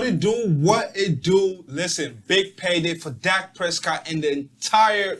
it do? What it do? Listen, big payday for Dak Prescott and the entire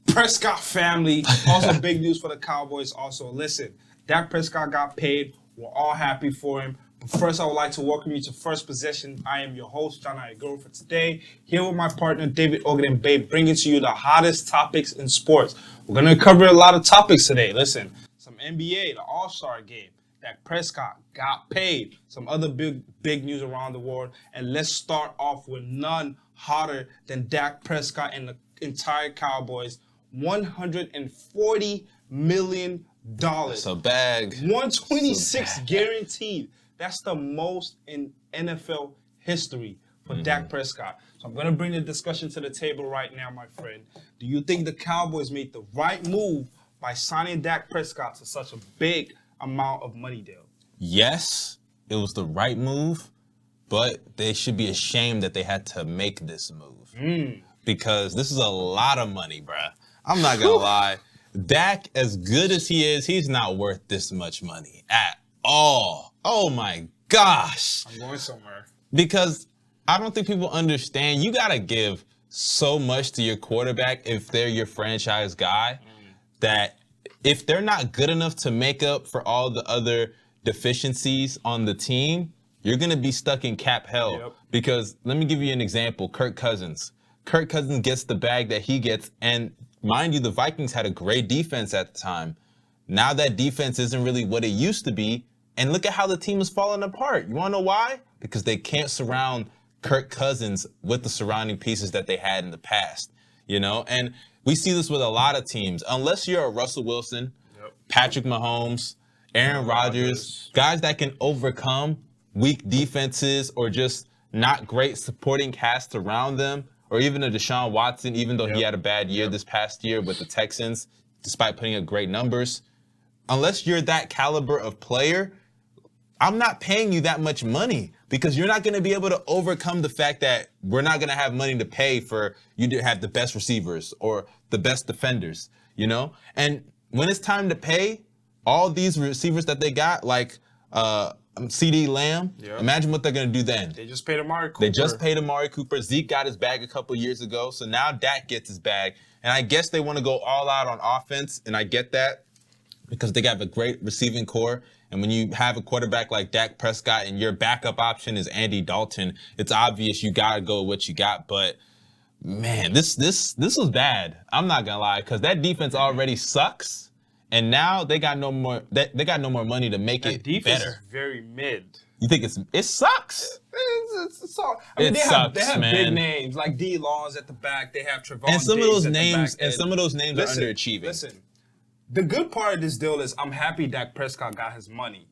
Prescott family. Also, big news for the Cowboys. Also, listen, Dak Prescott got paid. We're all happy for him. But first, I would like to welcome you to First Possession. I am your host, Johno, for today. Here with my partner, David Ogden and Babe, bringing to you the hottest topics in sports. We're going to cover a lot of topics today. Listen, some NBA, the All-Star game. Dak Prescott got paid. Some other big news around the world. And let's start off with none hotter than Dak Prescott and the entire Cowboys. $140 million. That's a bag. 126 guaranteed. That's the most in NFL history for Dak Prescott. So I'm going to bring the discussion to the table right now, my friend. Do you think the Cowboys made the right move by signing Dak Prescott to such a big amount of money, Dale? Yes, it was the right move, but they should be ashamed that they had to make this move. Because this is a lot of money, bruh. I'm not going to lie. Dak, as good as he is, he's not worth this much money at all. Oh, my gosh. I'm going somewhere. Because I don't think people understand. You got to give so much to your quarterback if they're your franchise guy that if they're not good enough to make up for all the other deficiencies on the team, you're going to be stuck in cap hell. Yep. Because let me give you an example. Kirk Cousins. Kirk Cousins gets the bag that he gets, and mind you, the Vikings had a great defense at the time. Now that defense isn't really what it used to be, and look at how the team is falling apart. You want to know why? Because they can't surround Kirk Cousins with the surrounding pieces that they had in the past, you know? And we see this with a lot of teams. Unless you're a Russell Wilson, Patrick Mahomes, Aaron Rodgers, guys that can overcome weak defenses or just not great supporting cast around them, or even a Deshaun Watson, even though he had a bad year this past year with the Texans, despite putting up great numbers. Unless you're that caliber of player, I'm not paying you that much money because you're not going to be able to overcome the fact that we're not going to have money to pay for you to have the best receivers or the best defenders, you know? And when it's time to pay all these receivers that they got, like CD Lamb, imagine what they're going to do then. They just paid Amari Cooper. They just paid Amari Cooper. Zeke got his bag a couple years ago, so now Dak gets his bag. And I guess they want to go all out on offense, and I get that because they got a great receiving core. And when you have a quarterback like Dak Prescott and your backup option is Andy Dalton, it's obvious you got to go with what you got. But, man, this was bad. I'm not going to lie, because that defense already sucks. And now they got no more. They got no more money to make it defense better. Is very mid. You think it sucks? It's all, I mean, it they sucks, have man. Big names like D. Laws at the back. They have Trevon. And some Diggs of those at the names back. some of those names are underachieving. Listen, the good part of this deal is I'm happy Dak Prescott got his money.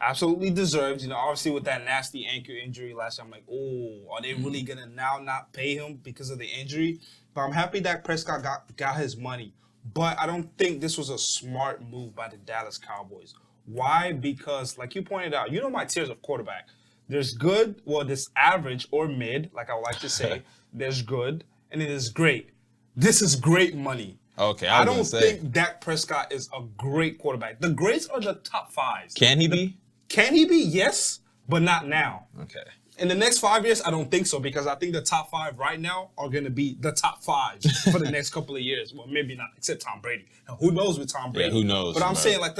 Absolutely deserved. You know, obviously with that nasty ankle injury last year, I'm like, oh, are they really gonna now not pay him because of the injury? But I'm happy Dak Prescott got his money. But I don't think this was a smart move by the Dallas Cowboys. Why? Because, like you pointed out, you know my tiers of quarterback. There's good, well, there's average or mid, like I would like to say. There's good, and it is great. This is great money. Okay, I don't think Dak Prescott is a great quarterback. The greats are the top fives. Can he be? Can he be? Yes, but not now. Okay. In the next 5 years, I don't think so because I think the top five right now are going to be the top fives for the next couple of years. Well, maybe not, except Tom Brady. Now, who knows with Tom Brady? Yeah, who knows? But I'm saying, like,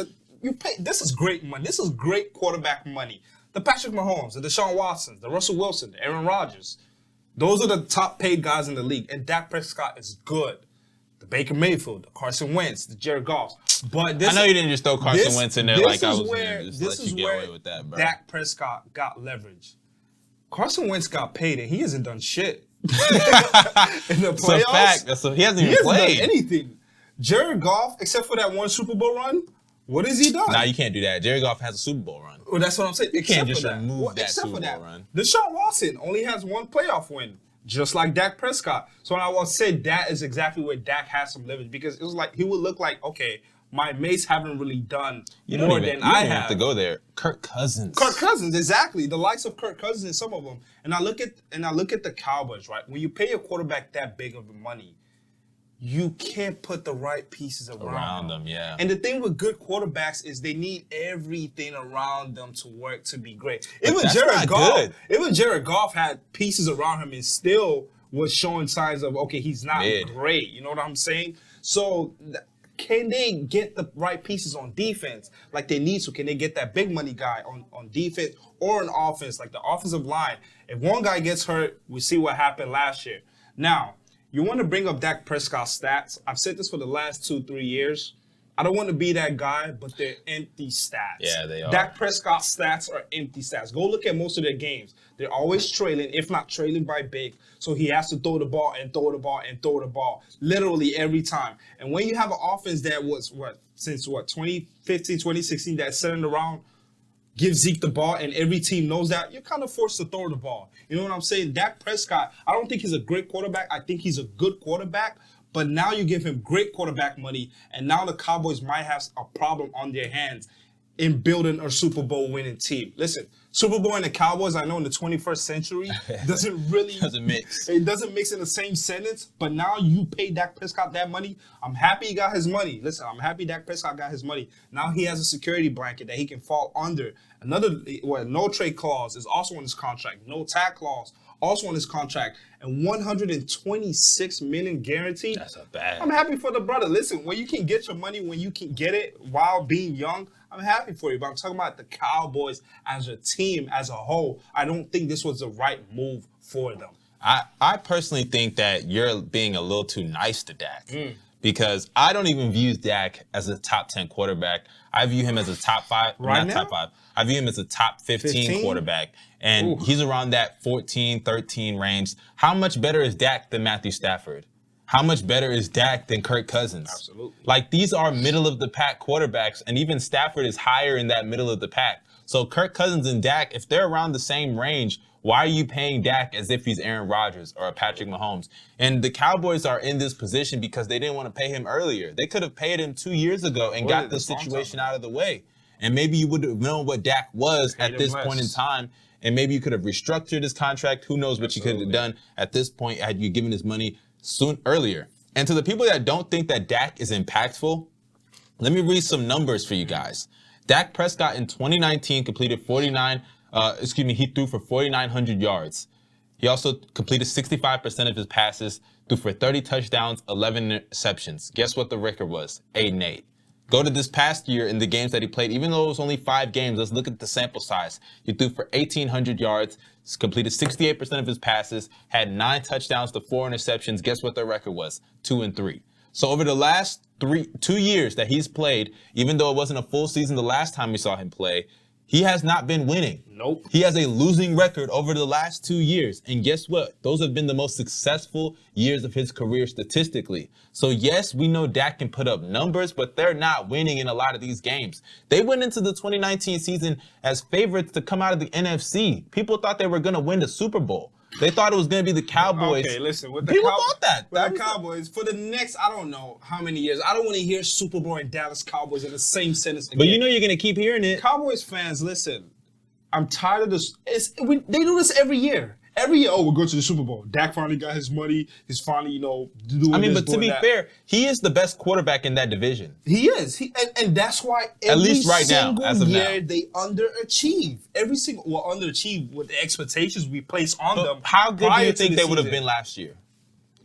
this is great money. This is great quarterback money. The Patrick Mahomes, the Deshaun Watsons, the Russell Wilson, the Aaron Rodgers. Those are the top paid guys in the league. And Dak Prescott is good. The Baker Mayfield, the Carson Wentz, the Jared Goffs. But I know you didn't just throw Carson Wentz in there like I was going to this let you get away with that, bro. Dak Prescott got leverage. Carson Wentz got paid, and he hasn't done shit. In the playoffs, it's a fact. He hasn't even played. Done anything. Jared Goff, except for that one Super Bowl run, what has he done? Nah, you can't do that. Jared Goff has a Super Bowl run. Well, that's what I'm saying. You can't just remove that Super Bowl run. Deshaun Watson only has one playoff win, just like Dak Prescott. So I will say that is exactly where Dak has some leverage because it was like he would look like, okay, my mates haven't really done more than I have. You have to go there. Kirk Cousins. Kirk Cousins, exactly. The likes of Kirk Cousins and some of them. And I look at the Cowboys, right? When you pay a quarterback that big of money, you can't put the right pieces around them. Yeah. And the thing with good quarterbacks is they need everything around them to work to be great. But Even Jared Goff had pieces around him and still was showing signs of, okay, he's not great. You know what I'm saying? So can they get the right pieces on defense like they need to? Can they get that big money guy on defense or on offense, like the offensive line? If one guy gets hurt, we see what happened last year. Now, you want to bring up Dak Prescott's stats. I've said this for the last 2-3 years. I don't want to be that guy, but they're empty stats. Yeah, they are. Dak Prescott's stats are empty stats. Go look at most of their games. They're always trailing, if not trailing by big. So he has to throw the ball and throw the ball and throw the ball literally every time. And when you have an offense that was, since 2015, 2016, that's centered around give Zeke the ball, and every team knows that, you're kind of forced to throw the ball. You know what I'm saying? Dak Prescott, I don't think he's a great quarterback. I think he's a good quarterback. But now you give him great quarterback money, and now the Cowboys might have a problem on their hands in building a Super Bowl winning team. Listen, Super Bowl and the Cowboys, I know in the 21st century, doesn't mix. It doesn't mix in the same sentence, but now you pay Dak Prescott that money. I'm happy he got his money. Listen, I'm happy Dak Prescott got his money. Now he has a security blanket that he can fall under. Another, no trade clause is also in his contract. No tag clause also in his contract. And $126 million guaranteed. That's a bad. I'm happy for the brother. Listen, when you can get your money, when you can get it while being young, I'm happy for you. But I'm talking about the Cowboys as a team, as a whole. I don't think this was the right move for them. I personally think that you're being a little too nice to Dak. Because I don't even view Dak as a top 10 quarterback. I view him as a top 5. Top 5. I view him as a top 15 quarterback. And he's around that 14, 13 range. How much better is Dak than Matthew Stafford? How much better is Dak than Kirk Cousins? Absolutely. Like, these are middle-of-the-pack quarterbacks, and even Stafford is higher in that middle of the pack. So Kirk Cousins and Dak, if they're around the same range, why are you paying Dak as if he's Aaron Rodgers or Patrick Mahomes? And the Cowboys are in this position because they didn't want to pay him earlier. They could have paid him 2 years ago and got the situation out of the way. And maybe you would have known what Dak was at this point in time. And maybe you could have restructured his contract. Who knows what you could have done at this point had you given his money earlier. And to the people that don't think that Dak is impactful, let me read some numbers for you guys. Dak Prescott in 2019 completed he threw for 4,900 yards. He also completed 65% of his passes, threw for 30 touchdowns, 11 interceptions. Guess what the record was? 8-8. Go to this past year in the games that he played, even though it was only 5 games, let's look at the sample size. He threw for 1,800 yards, completed 68% of his passes, had 9 touchdowns to 4 interceptions. Guess what the record was? 2-3. So over the last 2 years that he's played, even though it wasn't a full season the last time we saw him play, he has not been winning. Nope. He has a losing record over the last 2 years. And guess what? Those have been the most successful years of his career statistically. So yes, we know Dak can put up numbers, but they're not winning in a lot of these games. They went into the 2019 season as favorites to come out of the NFC. People thought they were going to win the Super Bowl. They thought it was going to be the Cowboys. Okay, listen. People thought that. With the Cowboys, for the next, I don't know how many years, I don't want to hear Super Bowl and Dallas Cowboys in the same sentence again. But you know you're going to keep hearing it. Cowboys fans, listen. I'm tired of this. They do this every year. Every year, we're going to the Super Bowl. Dak finally got his money. He's finally, doing but to be fair, he is the best quarterback in that division. He is. And that's why at least right now, as of year, now, they underachieve. Underachieve with the expectations we place on them. How good do you think they would have been last year?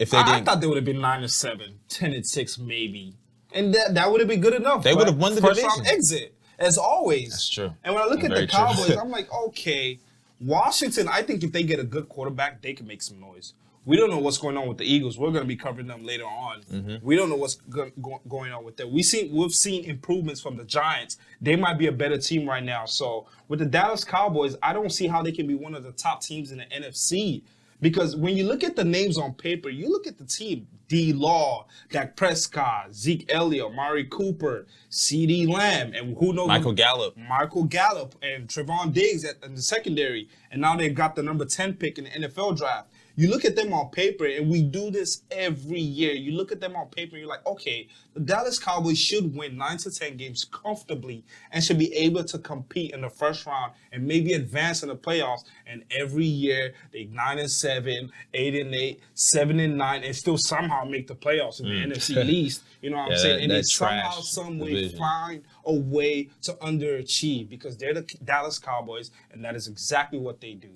If they didn't? I thought they would have been 9-7, 10-6 maybe. And that would have been good enough. They would have won the division. First round exit, as always. That's true. And when I look at the Cowboys, I'm like, okay, Washington, I think if they get a good quarterback, they can make some noise. We don't know what's going on with the Eagles. We're going to be covering them later on. Mm-hmm. We don't know what's going on with them. We've seen improvements from the Giants. They might be a better team right now. So with the Dallas Cowboys, I don't see how they can be one of the top teams in the NFC. Because when you look at the names on paper, you look at the team, D-Law, Dak Prescott, Zeke Elliott, Mari Cooper, CeeDee Lamb, and who knows? Michael Gallup, and Trevon Diggs in the secondary. And now they've got the number 10 pick in the NFL draft. You look at them on paper, and we do this every year. You look at them on paper, and you're like, okay, the Dallas Cowboys should win 9 to 10 games comfortably and should be able to compete in the first round and maybe advance in the playoffs. And every year, they 9-7, 8-8, 7-9, and still somehow make the playoffs in the NFC least. You know what I'm saying? And they somehow, some way find a way to underachieve because they're the Dallas Cowboys, and that is exactly what they do.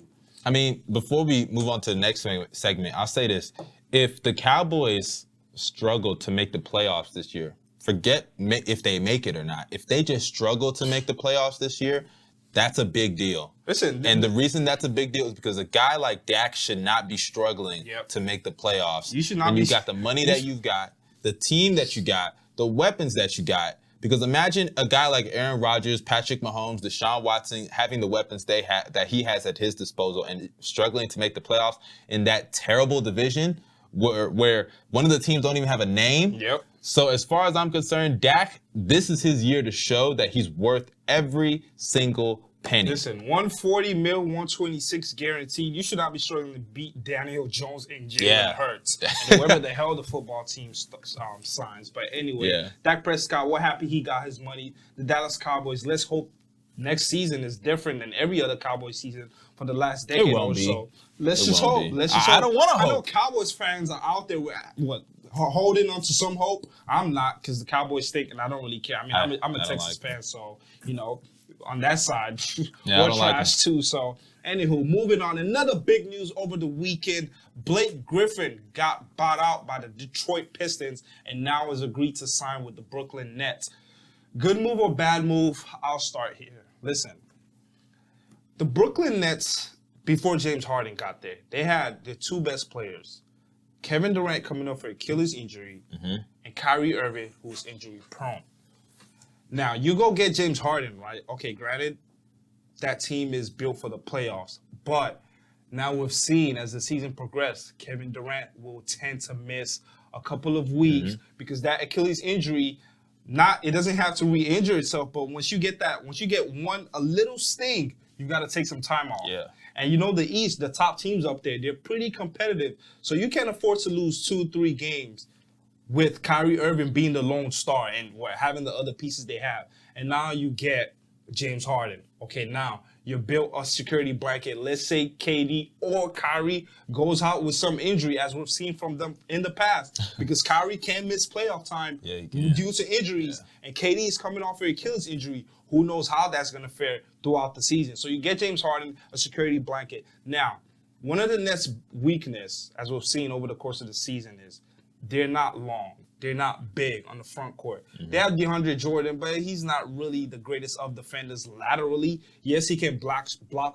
I mean, before we move on to the next segment, I'll say this. If the Cowboys struggle to make the playoffs this year, forget if they make it or not. If they just struggle to make the playoffs this year, that's a big deal. Listen, and the reason that's a big deal is because a guy like Dak should not be struggling to make the playoffs. You should not when you got the money that you've got, the team that you got, the weapons that you got. Because imagine a guy like Aaron Rodgers, Patrick Mahomes, Deshaun Watson having the weapons that he has at his disposal and struggling to make the playoffs in that terrible division where one of the teams don't even have a name. Yep. So as far as I'm concerned, Dak, this is his year to show that he's worth every single penny. Listen, $140 million, 126 guaranteed. You should not be struggling to beat Daniel Jones and Jalen Hurts and whoever the hell the football team signs. But anyway, Dak Prescott, we're happy he got his money. The Dallas Cowboys, let's hope next season is different than every other Cowboys season for the last decade or so. Let's just hope. I don't want to hope. I know Cowboys fans are out there holding on to some hope. I'm not, because the Cowboys stink and I don't really care. I mean, I'm a Texas fan, so, you know, on that side, we're trash too. So, anywho, moving on. Another big news over the weekend. Blake Griffin got bought out by the Detroit Pistons and now has agreed to sign with the Brooklyn Nets. Good move or bad move? I'll start here. Listen, the Brooklyn Nets, before James Harden got there, they had their two best players. Kevin Durant coming up for Achilles injury and Kyrie Irving, who's injury prone. Now, you go get James Harden, right? Okay, granted, that team is built for the playoffs. But now we've seen as the season progressed, Kevin Durant will tend to miss a couple of weeks because that Achilles injury, it doesn't have to re-injure itself, but once you get a little sting, you got to take some time off. Yeah. And you know the East, the top teams up there, they're pretty competitive. So you can't afford to lose 2-3 games with Kyrie Irving being the lone star and having the other pieces they have. And now you get James Harden. Okay, now you built a security blanket. Let's say KD or Kyrie goes out with some injury, as we've seen from them in the past, because Kyrie can miss playoff time due to injuries, and KD is coming off an Achilles injury. Who knows how that's going to fare throughout the season? So you get James Harden, a security blanket. Now, one of the Nets' weakness, as we've seen over the course of the season, is they're not long. They're not big on the front court. They have DeAndre Jordan, but he's not really the greatest of defenders laterally. Yes, he can block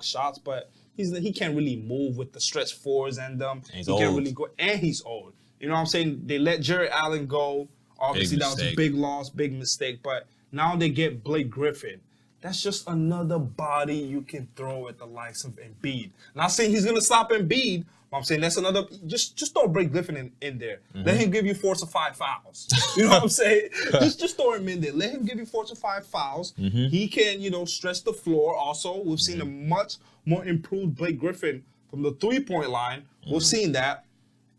shots, but he can't really move with the stretch fours and he can't really go. And he's old. You know what I'm saying? They let Jared Allen go. Obviously, that was a big loss, big mistake. But now they get Blake Griffin. That's just another body you can throw at the likes of Embiid. Not saying he's going to stop Embiid, but I'm saying that's another. Just throw Blake Griffin in there. Let him give you 4 to 5 fouls. You know what I'm saying? just throw him in there. Let him give you 4 to 5 fouls. He can, stretch the floor. Also, we've seen a much more improved Blake Griffin from the 3-point line. We've seen that.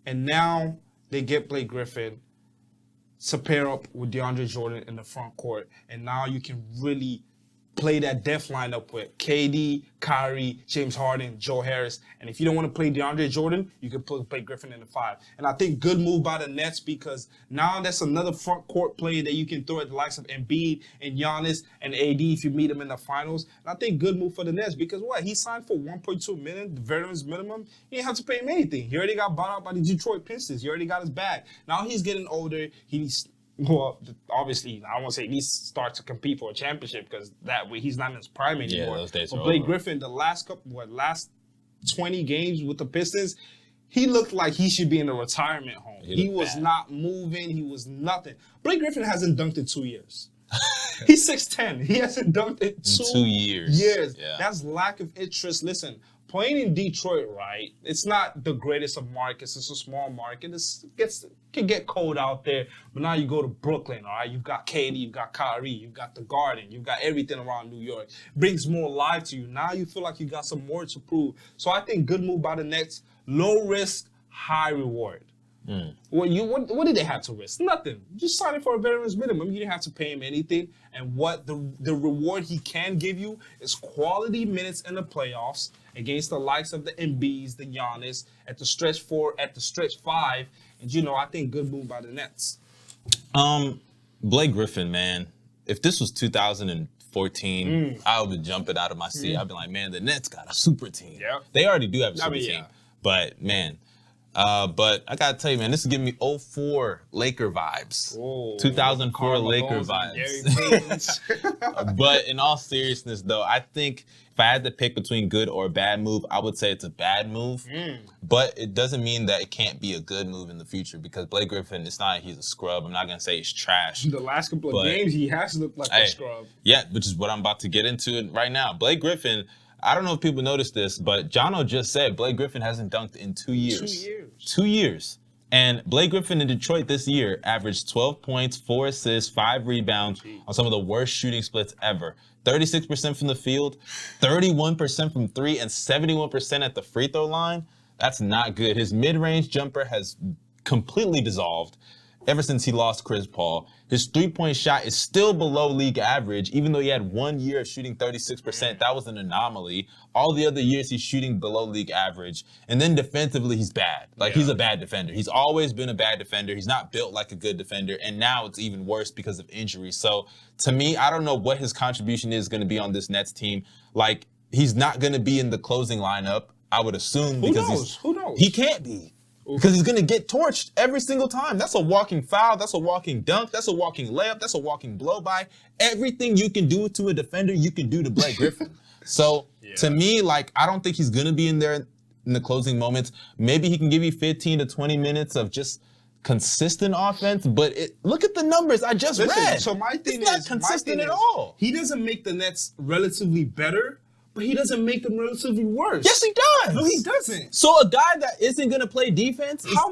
And now they get Blake Griffin to pair up with DeAndre Jordan in the front court. And now you can really play that depth lineup with KD, Kyrie, James Harden, Joe Harris. And if you don't want to play DeAndre Jordan, you can put Blake Griffin in the 5. And I think good move by the Nets because now that's another front court player that you can throw at the likes of Embiid and Giannis and AD if you meet them in the finals. And I think good move for the Nets because he signed for $1.2 million, the veterans minimum. He didn't have to pay him anything. He already got bought out by the Detroit Pistons. He already got his bag. Now he's getting older. Obviously, I won't say he needs to start to compete for a championship because that way he's not in his prime anymore. Those days but Blake Griffin, the last 20 games with the Pistons, he looked like he should be in a retirement home. He was not moving. He was nothing. Blake Griffin hasn't dunked in 2 years. He's 6'10". He hasn't dunked in 2 years. Yeah. That's lack of interest. Listen, playing in Detroit, right? It's not the greatest of markets. It's a small market. It can get cold out there. But now you go to Brooklyn, all right? You've got Cade, you've got Kyrie, you've got the Garden, you've got everything around New York. Brings more life to you. Now you feel like you got some more to prove. So I think good move by the Nets. Low risk, high reward. What did they have to risk? Nothing. Just signing for a veteran's minimum. You didn't have to pay him anything. And what the reward he can give you is quality minutes in the playoffs against the likes of the Embiids, the Giannis, at the stretch 4, at the stretch 5. And, I think good move by the Nets. Blake Griffin, man. If this was 2014, I would be jumping out of my seat. I'd be like, man, the Nets got a super team. Yep. They already do have a super team. Yeah. But, man... but I gotta tell you, man, this is giving me 04 Laker vibes. 2004 Laker vibes. But in all seriousness, though, I think if I had to pick between good or a bad move, I would say it's a bad move. But it doesn't mean that it can't be a good move in the future because Blake Griffin, it's not like he's a scrub. I'm not gonna say he's trash. The last couple of games, he has looked like a scrub. Yeah, which is what I'm about to get into right now. Blake Griffin. I don't know if people noticed this, but Johno just said Blake Griffin hasn't dunked in 2 years. 2 years. And Blake Griffin in Detroit this year averaged 12 points, 4 assists, 5 rebounds on some of the worst shooting splits ever. 36% from the field, 31% from 3, and 71% at the free throw line. That's not good. His mid-range jumper has completely dissolved ever since he lost Chris Paul. His three-point shot is still below league average, even though he had 1 year of shooting 36%. That was an anomaly. All the other years, he's shooting below league average. And then defensively, he's bad. He's a bad defender. He's always been a bad defender. He's not built like a good defender. And now it's even worse because of injury. So, to me, I don't know what his contribution is going to be on this Nets team. He's not going to be in the closing lineup, I would assume. Who knows? He can't be. Because he's going to get torched every single time. That's a walking foul. That's a walking dunk. That's a walking layup. That's a walking blow-by. Everything you can do to a defender, you can do to Blake Griffin. So, to me, I don't think he's going to be in there in the closing moments. Maybe he can give you 15 to 20 minutes of just consistent offense, but look at the numbers I just read. So my thing it's not consistent at all. He doesn't make the Nets relatively better, but he doesn't make them relatively worse. Yes, he does. No, he doesn't. So a guy that isn't going to play defense is... How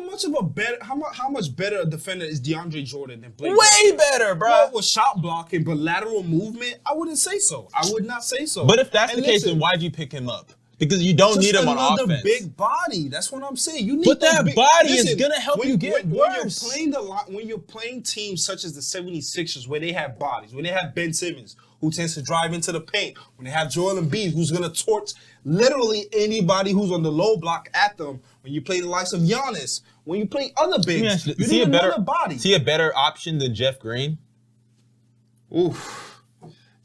much better a defender is DeAndre Jordan than Blake? Way better, bro. Well, with shot blocking, but lateral movement, I wouldn't say so. I would not say so. But if that's the case, then why'd you pick him up? Because you don't need him on offense. Just another big body. That's what I'm saying. You need but that body is going to help you get worse. When you're playing teams such as the 76ers, where they have bodies, when they have Ben Simmons, who tends to drive into the paint, when they have Joel Embiid, who's going to torch literally anybody who's on the low block at them, when you play the likes of Giannis, when you play other bigs, you need another body. See a better option than Jeff Green? Oof.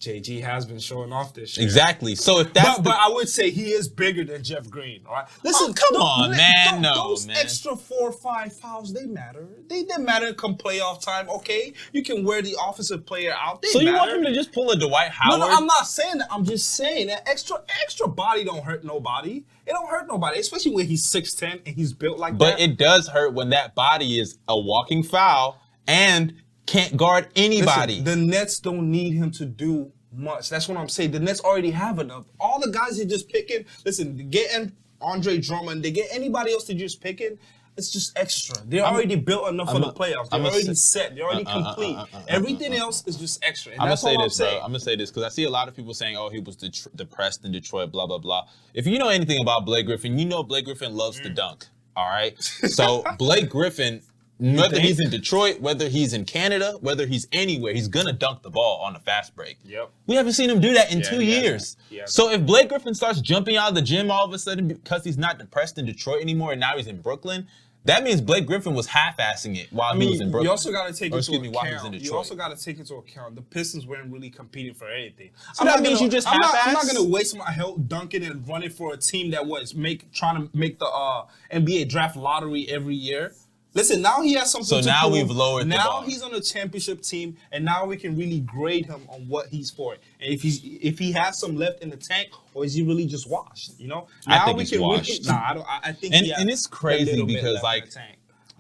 JG has been showing off this year. Exactly. So if that's but I would say he is bigger than Jeff Green. All right. Listen, come on, man. Those extra 4 or 5 fouls, they matter. They matter come playoff time. Okay, you can wear the offensive player out. So you want him to just pull a Dwight Howard? No, I'm not saying that. I'm just saying that extra body don't hurt nobody. It don't hurt nobody, especially when he's 6'10" and he's built like that. But it does hurt when that body is a walking foul and can't guard anybody. Listen, the Nets don't need him to do much. That's what I'm saying. The Nets already have enough. All the guys they're just picking, listen, getting Andre Drummond, they get anybody else they're just picking, it's just extra. They're already built enough for the playoffs. They're already set. They're already complete. Everything else is just extra. And I'm going to say this, bro. I'm going to say this because I see a lot of people saying, oh, he was depressed in Detroit, blah, blah, blah. If you know anything about Blake Griffin, you know Blake Griffin loves to dunk. All right? So Blake Griffin, whether he's in Detroit, whether he's in Canada, whether he's anywhere, he's going to dunk the ball on a fast break. Yep. We haven't seen him do that in 2 years. So if Blake Griffin starts jumping out of the gym all of a sudden because he's not depressed in Detroit anymore and now he's in Brooklyn, that means Blake Griffin was half-assing it while he was in Brooklyn. You also got to take into account. While he was in Detroit. You also got to take into account the Pistons weren't really competing for anything. So that means you just half-ass? I'm not going to waste my health dunking and running for a team that was trying to make the NBA draft lottery every year. Listen, now he has something to prove. So now we've lowered the bar. Now he's on a championship team, and now we can really grade him on what he's for. And if he has some left in the tank, or is he really just washed? You know, now I think he's washed. I think. And it's crazy because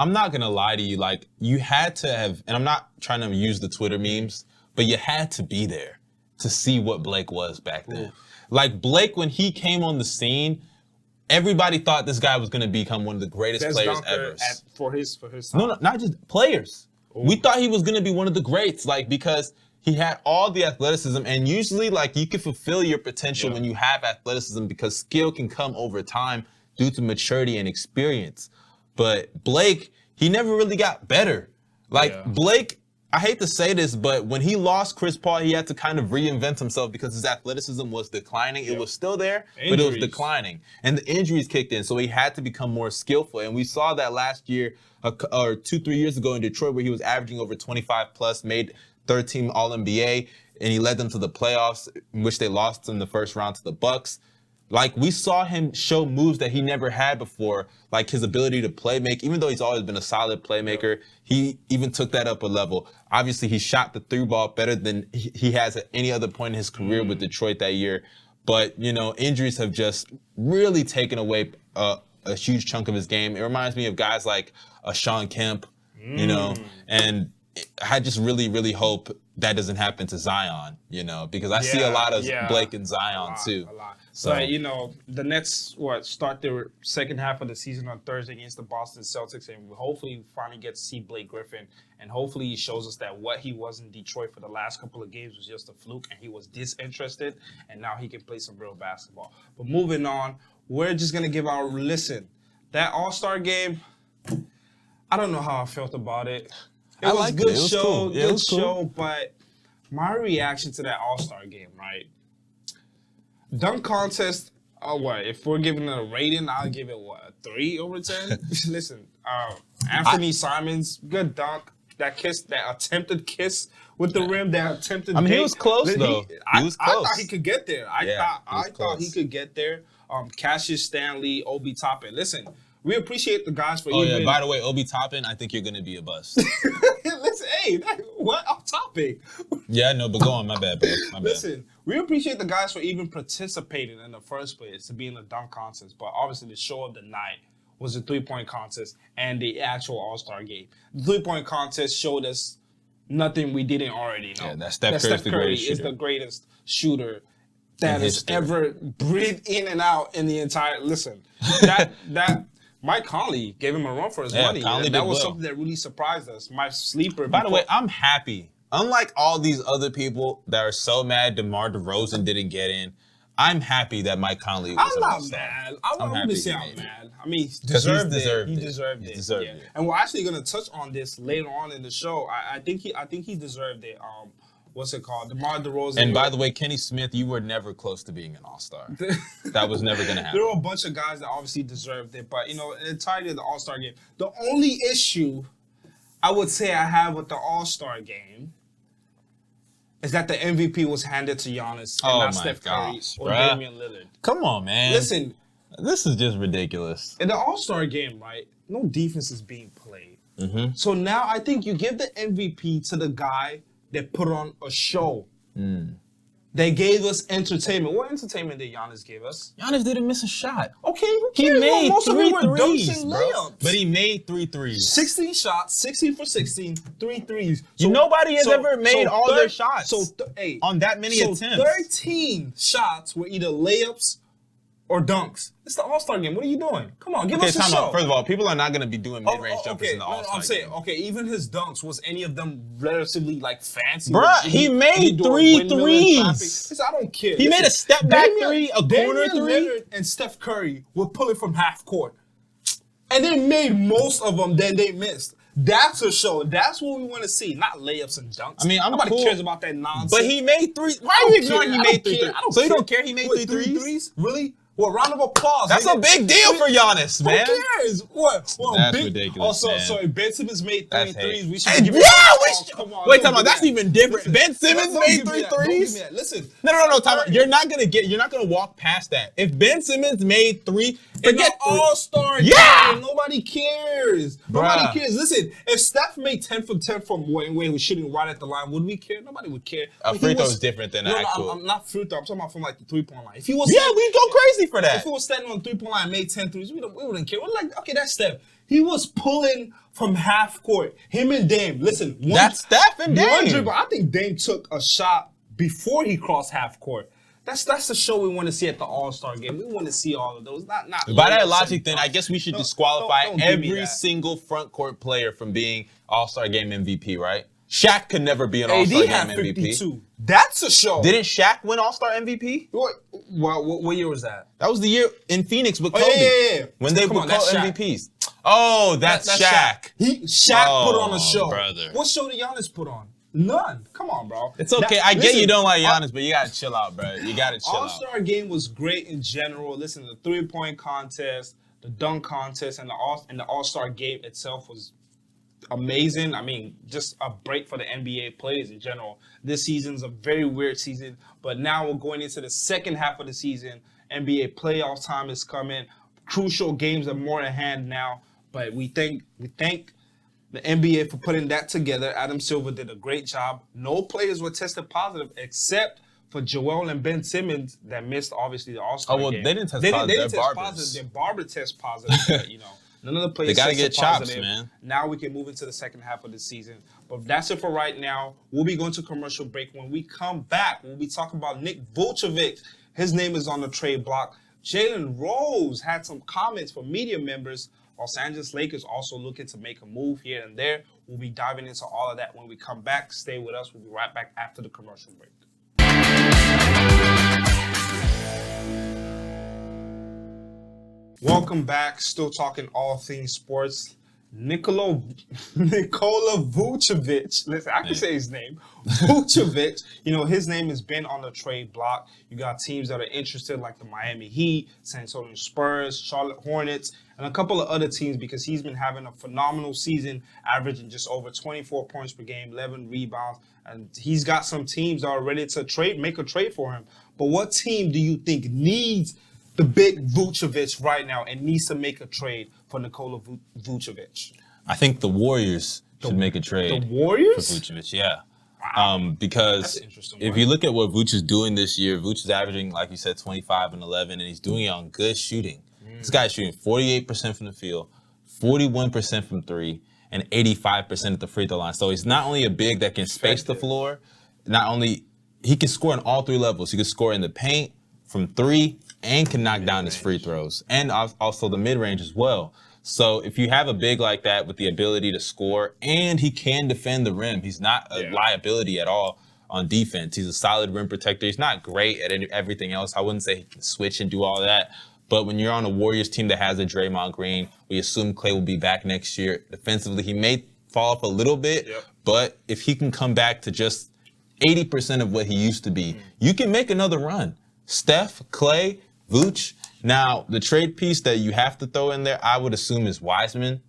I'm not gonna lie to you. You had to have, and I'm not trying to use the Twitter memes, but you had to be there to see what Blake was back then. Blake, when he came on the scene, everybody thought this guy was going to become one of the greatest players ever. For his time. No, not just players. Ooh. We thought he was going to be one of the greats, because he had all the athleticism, and usually, you can fulfill your potential when you have athleticism because skill can come over time. due to maturity and experience. But Blake, he never really got better. Blake, I hate to say this, but when he lost Chris Paul, he had to kind of reinvent himself because his athleticism was declining. It was still there, but it was declining. And the injuries kicked in, so he had to become more skillful. And we saw that last year, or 2-3 years ago in Detroit, where he was averaging over 25 plus, made third-team All-NBA, and he led them to the playoffs, in which they lost in the first round to the Bucks. Like, we saw him show moves that he never had before, like his ability to play make. Even though he's always been a solid playmaker, he even took that up a level. Obviously, he shot the three ball better than he has at any other point in his career with Detroit that year. But, you know, injuries have just really taken away a huge chunk of his game. It reminds me of guys like Sean Kemp, you know, and I just really, really hope that doesn't happen to Zion, you know, because I see a lot of Blake and Zion too. A lot. So, but, you know, the Nets start their second half of the season on Thursday against the Boston Celtics, and hopefully we finally get to see Blake Griffin, and hopefully he shows us that what he was in Detroit for the last couple of games was just a fluke, and he was disinterested, and now he can play some real basketball. But moving on, we're just going to give our listen. That All-Star game, I don't know how I felt about it. It was a good show, good show, but my reaction to that All-Star game, right? Dunk contest, if we're giving it a rating, I'll give it, a 3 over 10? Listen, Anthony Simons, good dunk. That kiss, that attempted kiss with the rim, that attempted he was close, though. He was close. I thought he could get there. I thought he could get there. Cassius Stanley, Obi Toppin. Listen, we appreciate the guys for even... by the way, Obi Toppin, I think you're going to be a bust. Listen, hey, what off topic? Yeah, no, but go on. My bad, bro. My bad. Listen, we appreciate the guys for even participating in the first place to be in the dunk contest. But obviously, the show of the night was the three-point contest and the actual All-Star game. The three-point contest showed us nothing we didn't already know. Yeah, that Steph Curry is the greatest shooter that has ever breathed in and out in the entire... Listen, that Mike Conley gave him a run for his money. That was something that really surprised us. My sleeper... By the way, I'm happy. Unlike all these other people that are so mad DeMar DeRozan didn't get in, I'm happy that Mike Conley was I'm not mad. I'm wouldn't say I'm mad. I mean, he deserved it. And we're actually going to touch on this later on in the show. I think he deserved it. What's it called? DeMar DeRozan. And by the way, Kenny Smith, you were never close to being an All-Star. That was never going to happen. There were a bunch of guys that obviously deserved it. But, you know, in the entirety of the All-Star game, the only issue I would say I have with the All-Star game is that the MVP was handed to Giannis and not Steph Curry or Damian Lillard. Come on, man. Listen. This is just ridiculous. In the All-Star game, right, no defense is being played. Mm-hmm. So now I think you give the MVP to the guy that put on a show. They gave us entertainment. What entertainment did Giannis give us? Giannis didn't miss a shot. Okay, who cares? He made most 3 of them were threes, dunks and bro. layups. But he made 3 threes. 16 shots, 16 for 16, 3 threes. So, nobody has ever made all their shots on that many attempts. 13 shots were either layups or dunks. It's the All-Star game. What are you doing? Come on, give us a show. First of all, people are not going to be doing mid-range jumpers in the All-Star game. I'm saying, even his dunks, was any of them relatively, fancy? Bruh, he made 3 threes. I don't care. He made a step-back 3, a corner 3. Lillard and Steph Curry were pulling from half court. And they made most of them, then they missed. That's a show. That's what we want to see, not layups and dunks. I mean, nobody cares about that nonsense. But he made 3. Why are you ignoring he made 3 threes? So you don't care he made 3 threes? Really? Well, round of applause. That's a big deal for Giannis, man. Who cares? What? Well, that's ridiculous, man. So if Ben Simmons made 3 threes, we should give it come on. Wait, time out. That's even different. Ben Simmons made 3 threes? Listen. No, time out. You're not gonna walk past that. If Ben Simmons made 3, forget the All-Star game. Nobody cares. Nobody cares. Listen, if Steph made 10 for 10 from when he was shooting right at the line, would we care? Nobody would care. A free throw is different than an actual. I'm not free throw. I'm talking about from the 3-point line. If he was we'd go crazy for that. If he was standing on the 3-point line and made 10 threes, we wouldn't care. We're like, okay, that's Steph. He was pulling from half court. Him and Dame. Listen. That's Steph and Dame. I think Dame took a shot before he crossed half court. That's the show we want to see at the All-Star game. We want to see all of those. Not by that logic, then I guess we should disqualify every single front court player from being All-Star game MVP, right? Shaq could never be an All-Star game MVP. 52. That's a show. Didn't Shaq win All-Star MVP? What year was that? That was the year in Phoenix with Kobe. Yeah. When they were co-MVPs. Oh, that's Shaq. Shaq put on a show. Brother. What show did Giannis put on? None. Come on, bro. It's okay. I get you don't like Giannis, but you gotta chill out, bro. You gotta chill out. All-Star game was great in general. Listen, the 3-point contest, the dunk contest, and the All-Star game itself was amazing. I mean, just a break for the NBA players in general. This season's a very weird season, but now we're going into the second half of the season. NBA playoff time is coming. Crucial games are more in hand now, but we thank the NBA for putting that together. Adam Silver did a great job. No players were tested positive except for Joel and Ben Simmons that missed, obviously, the All-Star game. They didn't test positive. They didn't test positive. Their barber test positive, but, none of the players they gotta get chops, positive. man. Now we can move into the second half of the season. But that's it for right now. We'll be going to commercial break. When we come back, we'll be talking about Nick Vucevic. His name is on the trade block. Jalen Rose had some comments from media members. Los Angeles Lakers also looking to make a move here and there. We'll be diving into all of that when we come back. Stay with us. We'll be right back after the commercial break. Welcome back. Still talking all things sports. Nikola Vucevic. Listen, I can say his name. Vucevic. His name has been on the trade block. You got teams that are interested like the Miami Heat, San Antonio Spurs, Charlotte Hornets, and a couple of other teams because he's been having a phenomenal season, averaging just over 24 points per game, 11 rebounds, and he's got some teams that are ready to make a trade for him. But what team do you think needs the big Vucevic right now and needs to make a trade for Nikola Vucevic? I think the Warriors should make a trade. The Warriors? For Vucevic, yeah. Wow. Because if you look at what Vuce is doing this year, Vuce is averaging, like you said, 25 and 11, and he's doing it on good shooting. This guy's shooting 48% from the field, 41% from three, and 85% at the free throw line. So he's not only a big that can space the floor, not only he can score on all three levels. He can score in the paint, from three, and can knock down his free throws, and also the mid-range as well. So if you have a big like that with the ability to score, and he can defend the rim, he's not a liability at all on defense. He's a solid rim protector. He's not great at everything else. I wouldn't say he can switch and do all that. But when you're on a Warriors team that has a Draymond Green, we assume Clay will be back next year. Defensively, he may fall off a little bit, but if he can come back to just 80% of what he used to be, you can make another run. Steph, Clay, Vooch. Now, the trade piece that you have to throw in there, I would assume, is Wiseman.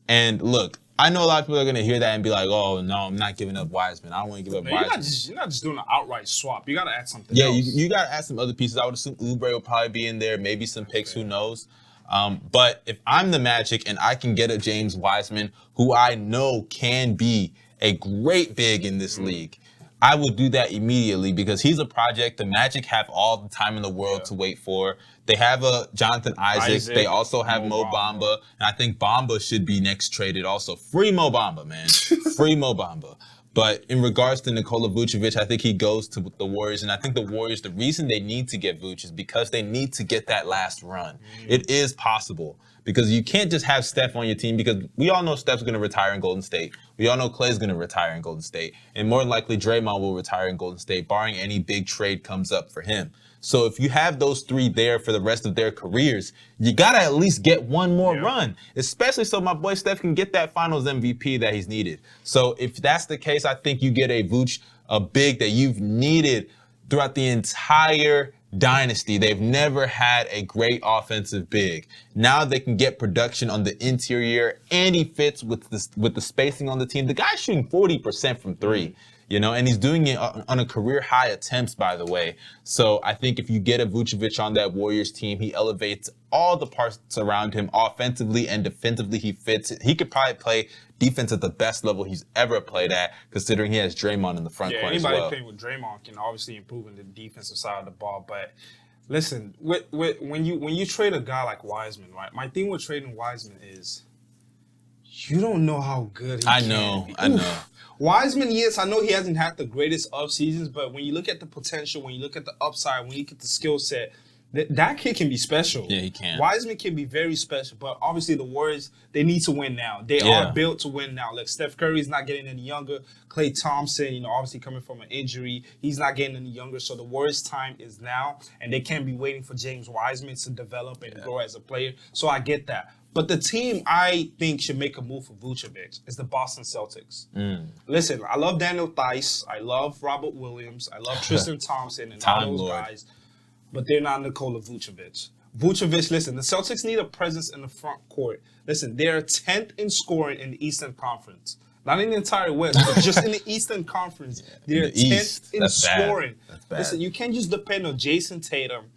And look, I know a lot of people are going to hear that and be like, oh, no, I'm not giving up Wiseman. I don't want to give up Wiseman. You're not just doing an outright swap. You got to add something else. Yeah, you got to add some other pieces. I would assume Oubre will probably be in there, maybe some picks, who knows. But if I'm the Magic and I can get a James Wiseman, who I know can be a great big in this league, I would do that immediately because he's a project the Magic have all the time in the world to wait for. They have a Jonathan Isaac. They also have Mo Bamba. And I think Bamba should be next traded also. Free Mo Bamba, man. Free Mo Bamba. But in regards to Nikola Vucevic, I think he goes to the Warriors. And I think the Warriors, the reason they need to get Vuce is because they need to get that last run. It is possible. Because you can't just have Steph on your team because we all know Steph's going to retire in Golden State. We all know Clay's going to retire in Golden State. And more likely Draymond will retire in Golden State, barring any big trade comes up for him. So if you have those three there for the rest of their careers, you got to at least get one more run, especially so my boy Steph can get that finals MVP that he's needed. So if that's the case, I think you get a Vooch, a big that you've needed throughout the entire dynasty. They've never had a great offensive big. Now they can get production on the interior, and he fits with the spacing on the team. The guy's shooting 40% from three, and he's doing it on a career high attempts, by the way. So I think if you get a Vucevic on that Warriors team, he elevates all the parts around him offensively and defensively. He fits. He could probably play defense at the best level he's ever played at, considering he has Draymond in the front court as well. Anybody playing with Draymond can obviously improve in the defensive side of the ball. But listen, when you trade a guy like Wiseman, right? My thing with trading Wiseman is you don't know how good he can be. I know. Wiseman, yes, I know he hasn't had the greatest of seasons, but when you look at the potential, when you look at the upside, when you look at the skill set, That kid can be special. Yeah, he can. Wiseman can be very special, but obviously the Warriors, they need to win now. They are built to win now. Like Steph Curry's not getting any younger. Klay Thompson, obviously coming from an injury, he's not getting any younger. So the Warriors' time is now, and they can't be waiting for James Wiseman to develop and grow as a player. So I get that. But the team I think should make a move for Vucevic is the Boston Celtics. Listen, I love Daniel Theis. I love Robert Williams. I love Tristan Thompson and all those guys. But they're not Nikola Vucevic. Vucevic, listen, the Celtics need a presence in the front court. Listen, they're 10th in scoring in the Eastern Conference. Not in the entire West, but just in the Eastern Conference. They're 10th in scoring. Listen, you can't just depend on Jason Tatum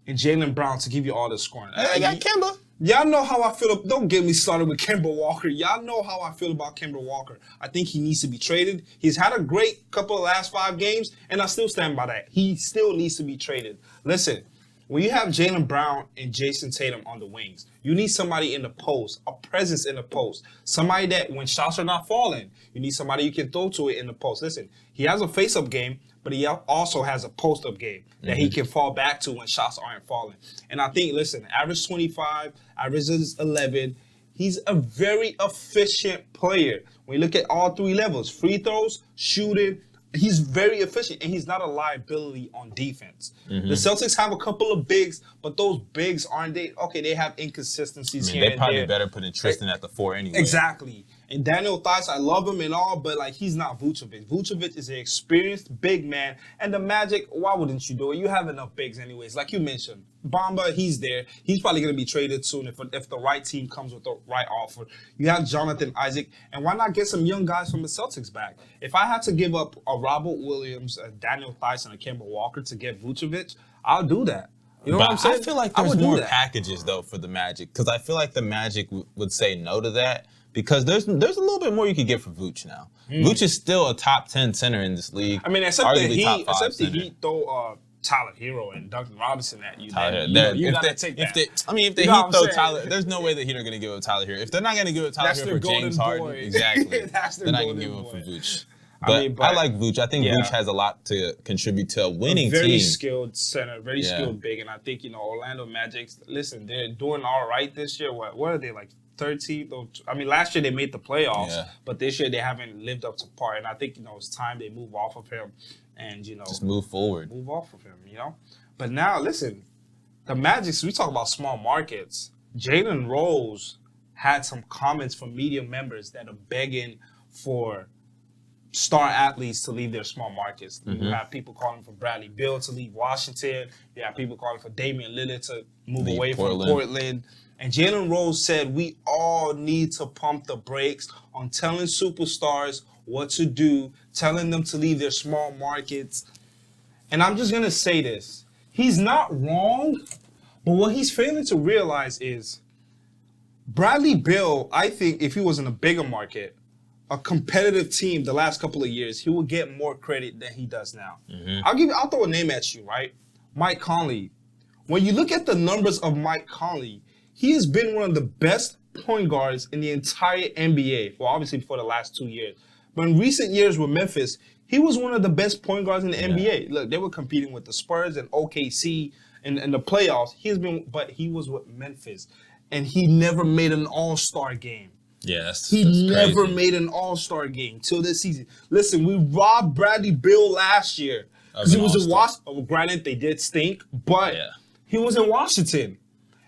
and Jalen Brown to give you all the scoring. I got Kemba. Y'all know how I feel. Don't get me started with Kemba Walker. Y'all know how I feel about Kemba Walker. I think he needs to be traded. He's had a great couple of last 5 games, and I still stand by that. He still needs to be traded. Listen, when you have Jalen Brown and Jason Tatum on the wings, you need somebody in the post, a presence in the post. Somebody that when shots are not falling, you need somebody you can throw to it in the post. Listen, he has a face-up game, but he also has a post-up game that he can fall back to when shots aren't falling. And I think, listen, average 25, averages 11. He's a very efficient player. When you look at all 3 levels, free throws, shooting, he's very efficient, and he's not a liability on defense. The Celtics have a couple of bigs, but those bigs aren't they? Okay, they have inconsistencies here and there. They probably better put in Tristan at the 4 anyway. Exactly. And Daniel Theis, I love him and all, but he's not Vucevic. Vucevic is an experienced big man, and the Magic, why wouldn't you do it? You have enough bigs anyways. Like you mentioned, Bamba, he's there. He's probably going to be traded soon if the right team comes with the right offer. You have Jonathan Isaac, and why not get some young guys from the Celtics back? If I had to give up a Robert Williams, a Daniel Theis, and a Kemba Walker to get Vucevic, I'll do that. You know what I'm saying? I feel like there's more packages, though, for the Magic, because I feel like the Magic would say no to that. Because there's a little bit more you could get for Vooch now. Vooch is still a top 10 center in this league. I mean, except the Heat throw Tyler Hero and Duncan Robinson at you. You gotta take that. If the Heat throw Tyler, there's no way the Heat are going to give up Tyler Hero. If they're not going to give up Tyler Hero for James Harden, exactly, they're not going to give up for Vooch. But I like Vooch. I think Vooch has a lot to contribite to a winning team. Very skilled center, very skilled big, and I think Orlando Magic. Listen, they're doing all right this year. What are they like? 13th. I mean, last year they made the playoffs, but this year they haven't lived up to par. And I think it's time they move off of him, and just move forward, move off of him. But now listen, the Magic. We talk about small markets. Jalen Rose had some comments from media members that are begging for star athletes to leave their small markets. You have people calling for Bradley Beal to leave Washington. You have people calling for Damian Lillard to move away from Portland. And Jalen Rose said we all need to pump the brakes on telling superstars what to do, telling them to leave their small markets. And I'm just going to say this. He's not wrong, but what he's failing to realize is Bradley Beal, I think if he was in a bigger market, a competitive team the last couple of years, he would get more credit than he does now. I'll throw a name at you, right? Mike Conley. When you look at the numbers of Mike Conley, he has been one of the best point guards in the entire NBA. Well, obviously for the last 2 years. But in recent years with Memphis, he was one of the best point guards in the NBA. Look, they were competing with the Spurs and OKC in the playoffs. But he was with Memphis. And he never made an all-star game. Yes. He never made an all-star game till this season. Listen, we robbed Bradley Beal last year. Because he was in Washington. Granted, they did stink, but he was in Washington.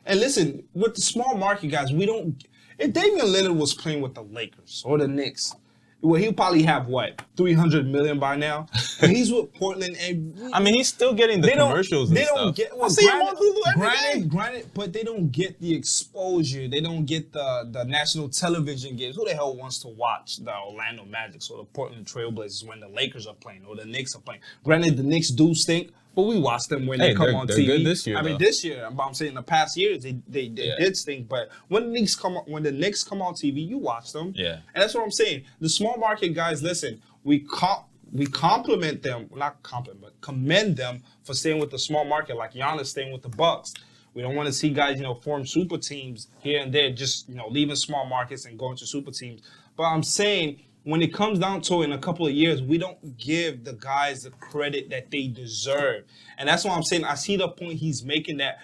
And listen, with the small market guys, if Damian Lillard was playing with the Lakers or the Knicks, well, he'll probably have $300 million by now. But he's with Portland, and he's still getting the commercials and stuff. Don't get. Well, I see him on Hulu every day. Granted, but they don't get the exposure. They don't get the national television games. Who the hell wants to watch the Orlando Magic or the Portland Trailblazers when the Lakers are playing or the Knicks are playing? Granted, the Knicks do stink. But we watch them when they come on TV. Good this year. This year, I'm saying in the past years they did stink. But when the Knicks come on TV, you watch them. Yeah. And that's what I'm saying. The small market guys, listen, we compliment them, not compliment, but commend them for staying with the small market, like Giannis staying with the Bucks. We don't want to see guys, form super teams here and there, just leaving small markets and going to super teams. But I'm saying when it comes down to it in a couple of years, we don't give the guys the credit that they deserve. And that's why I'm saying I see the point he's making, that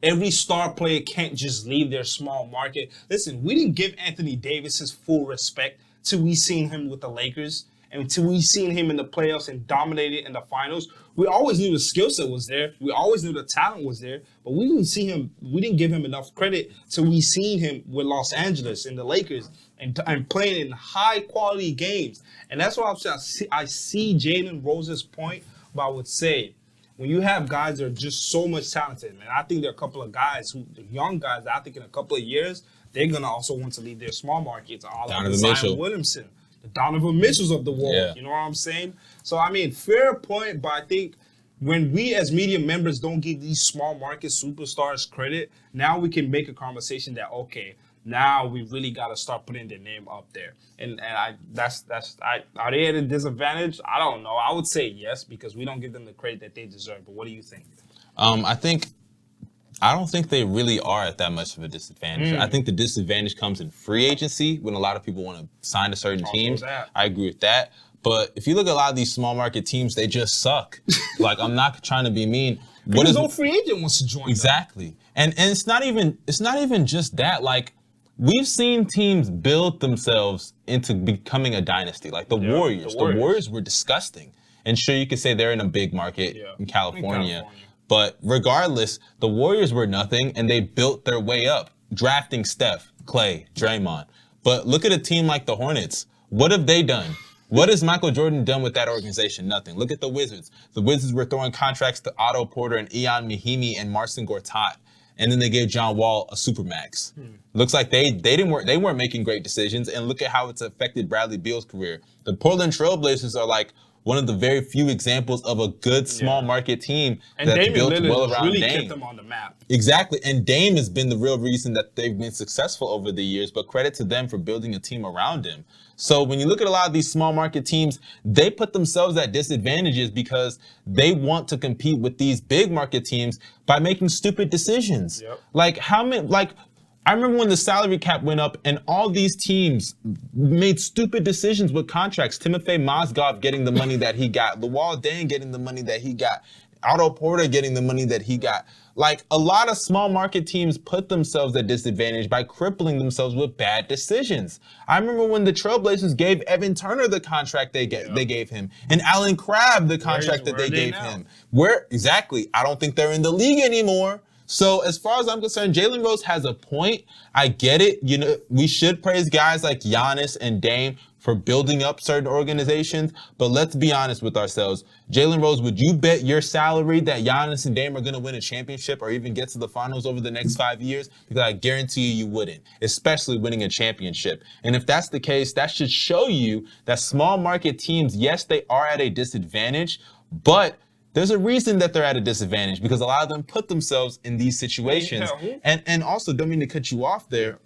every star player can't just leave their small market. Listen, we didn't give Anthony Davis his full respect till we seen him with the Lakers and until we seen him in the playoffs and dominated in the finals. We always knew the skill set was there. We always knew the talent was there, but we didn't see him. We didn't give him enough credit till we seen him with Los Angeles and the Lakers and playing in high quality games. And that's why I'm saying I see Jalen Rose's point, but I would say when you have guys that are just so much talented, and I think there are a couple of guys the young guys that I think in a couple of years they're gonna also want to leave their small markets. All like Zion Williamson, the Donovan Mitchells of the world. Yeah. You know what I'm saying? So I mean, fair point, but I think when we as media members don't give these small market superstars credit, now we can make a conversation that okay, now we really got to start putting their name up there. And are they at a disadvantage? I don't know. I would say yes, because we don't give them the credit that they deserve. But what do you think? I don't think they really are at that much of a disadvantage. I think the disadvantage comes in free agency when a lot of people want to sign to certain teams. I agree with that. But if you look at a lot of these small market teams, they just suck. Like, I'm not trying to be mean. Because no free agent wants to join. Exactly. And it's not even just that. Like, we've seen teams build themselves into becoming a dynasty, like the Warriors. The Warriors were disgusting. And sure, you could say they're in a big market in California. But regardless, the Warriors were nothing, and they built their way up, drafting Steph, Clay, Draymond. But look at a team like the Hornets. What have they done? What has Michael Jordan done with that organization? Nothing. Look at the Wizards. The Wizards were throwing contracts to Otto Porter and Ian Mahimi and Marcin Gortat. And then they gave John Wall a supermax. Looks like they weren't making great decisions, and look at how it's affected Bradley Beal's career. The Portland Trailblazers are like one of the very few examples of a good small market team and that's Damian built Lillard well around really Dame. kept them on the map. Exactly, and Dame has been the real reason that they've been successful over the years, but credit to them for building a team around him. So when you look at a lot of these small market teams, they put themselves at disadvantages because they want to compete with these big market teams by making stupid decisions. Like I remember when the salary cap went up and all these teams made stupid decisions with contracts. Timofey Mozgov getting the money that he got, Luol Deng getting the money that he got, Otto Porter getting the money that he got. Like, a lot of small market teams put themselves at disadvantage by crippling themselves with bad decisions. I remember when the Trailblazers gave Evan Turner the contract they gave him, and Alan Crabb the contract that they gave him. Exactly? I don't think they're in the league anymore. So as far as I'm concerned, Jalen Rose has a point. I get it. You know, we should praise guys like Giannis and Dame for building up certain organizations. But let's be honest with ourselves. Jalen Rose, would you bet your salary that Giannis and Dame are going to win a championship or even get to the finals over the next 5 years? Because I guarantee you wouldn't, especially winning a championship. And if that's the case, that should show you that small market teams, yes, they are at a disadvantage, but there's a reason that they're at a disadvantage because a lot of them put themselves in these situations. And also, don't mean to cut you off there,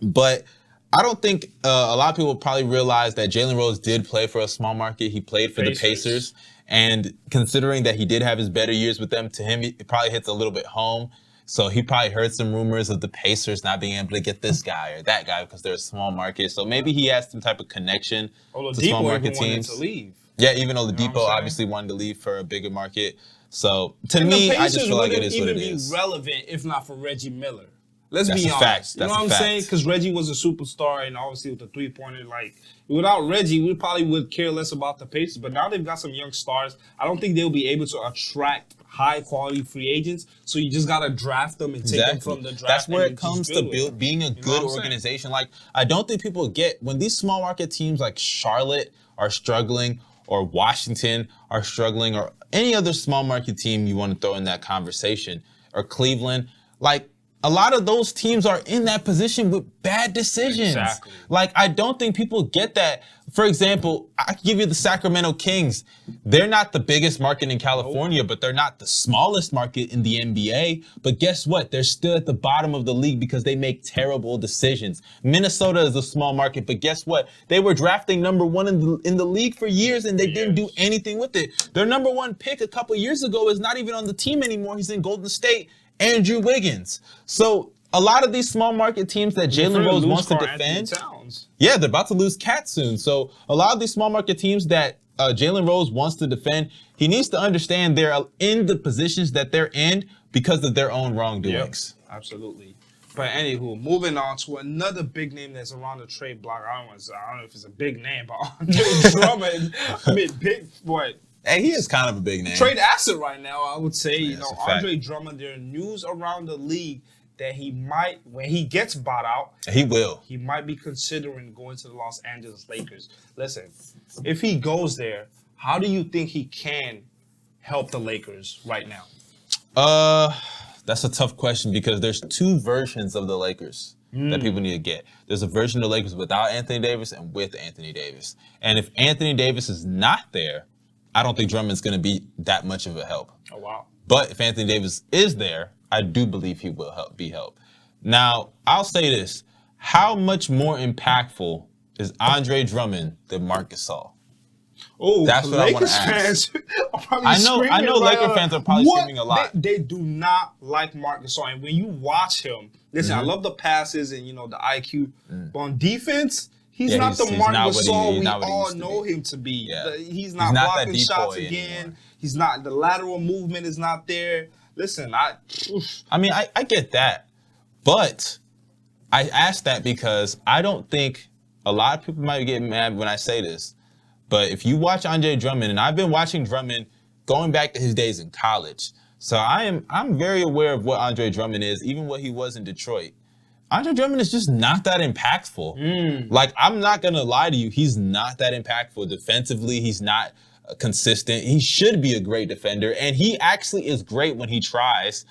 but I don't think a lot of people probably realize that Jalen Rose did play for a small market. He played for the Pacers. And considering that he did have his better years with them, to him, it probably hits a little bit home. So he probably heard some rumors of the Pacers not being able to get this guy or that guy because they're a small market. So maybe he has some type of connection to small market teams. To leave. Yeah, even Oladipo obviously wanted to leave for a bigger market. So to me, I just feel like it is what it is. The Pacers wouldn't even be relevant if not for Reggie Miller. Let's be honest. You know what I'm saying? Because Reggie was a superstar, and obviously with the three-pointer, like without Reggie, we probably would care less about the Pacers. But now they've got some young stars. I don't think they'll be able to attract high-quality free agents. So you just gotta draft them and take them from the draft. That's where it comes to being a good organization. Like, I don't think people get when these small market teams like Charlotte are struggling, or Washington are struggling, or any other small market team you want to throw in that conversation, or Cleveland, like a lot of those teams are in that position with bad decisions. Exactly. Like, I don't think people get that. For example, I can give you the Sacramento Kings. They're not the biggest market in California, but they're not the smallest market in the NBA. But guess what? They're still at the bottom of the league because they make terrible decisions. Minnesota is a small market, but guess what? They were drafting number one in the league for years, and they didn't do anything with it. Their number one pick a couple years ago is not even on the team anymore. He's in Golden State. Andrew Wiggins. So a lot of these small market teams that Jalen Rose wants to defend, rebounds. Yeah, they're about to lose Cat soon. So a lot of these small market teams that Jalen Rose wants to defend, he needs to understand they're in the positions that they're in because of their own wrongdoings. Yep, absolutely. But anywho, moving on to another big name that's around the trade block. I don't know if it's a big name, but Andre Drummond. I mean, big what? Hey, he is kind of a big name. Trade asset right now, I would say. Yeah, You know, Andre Drummond. There are news around the league that he might, when he gets bought out, he will. He might be considering going to the Los Angeles Lakers. Listen, if he goes there, how do you think he can help the Lakers right now? That's a tough question because there's two versions of the Lakers that people need to get. There's a version of the Lakers without Anthony Davis and with Anthony Davis. And if Anthony Davis is not there, I don't think Drummond's going to be that much of a help. Oh, wow. But if Anthony Davis is there, I do believe he will be helped. Now, I'll say this. How much more impactful is Andre Drummond than Marc Gasol? Oh, that's what Lakers I want to ask. Fans are probably I know like, Laker fans are probably screaming a lot. They do not like Marc Gasol. And when you watch him, listen, I love the passes and, the IQ. But on defense, he's not the Marc Gasol we all know him to be. Yeah. He's not blocking shots again. Anymore. He's not, the lateral movement is not there. Listen, I mean, I get that. But I ask that because I don't think a lot of people might get mad when I say this. But if you watch Andre Drummond, and I've been watching Drummond going back to his days in college, so I'm very aware of what Andre Drummond is, even what he was in Detroit. Andre Drummond is just not that impactful. Like, I'm not going to lie to you, he's not that impactful. Defensively, he's not consistent. He should be a great defender, and he actually is great when he tries.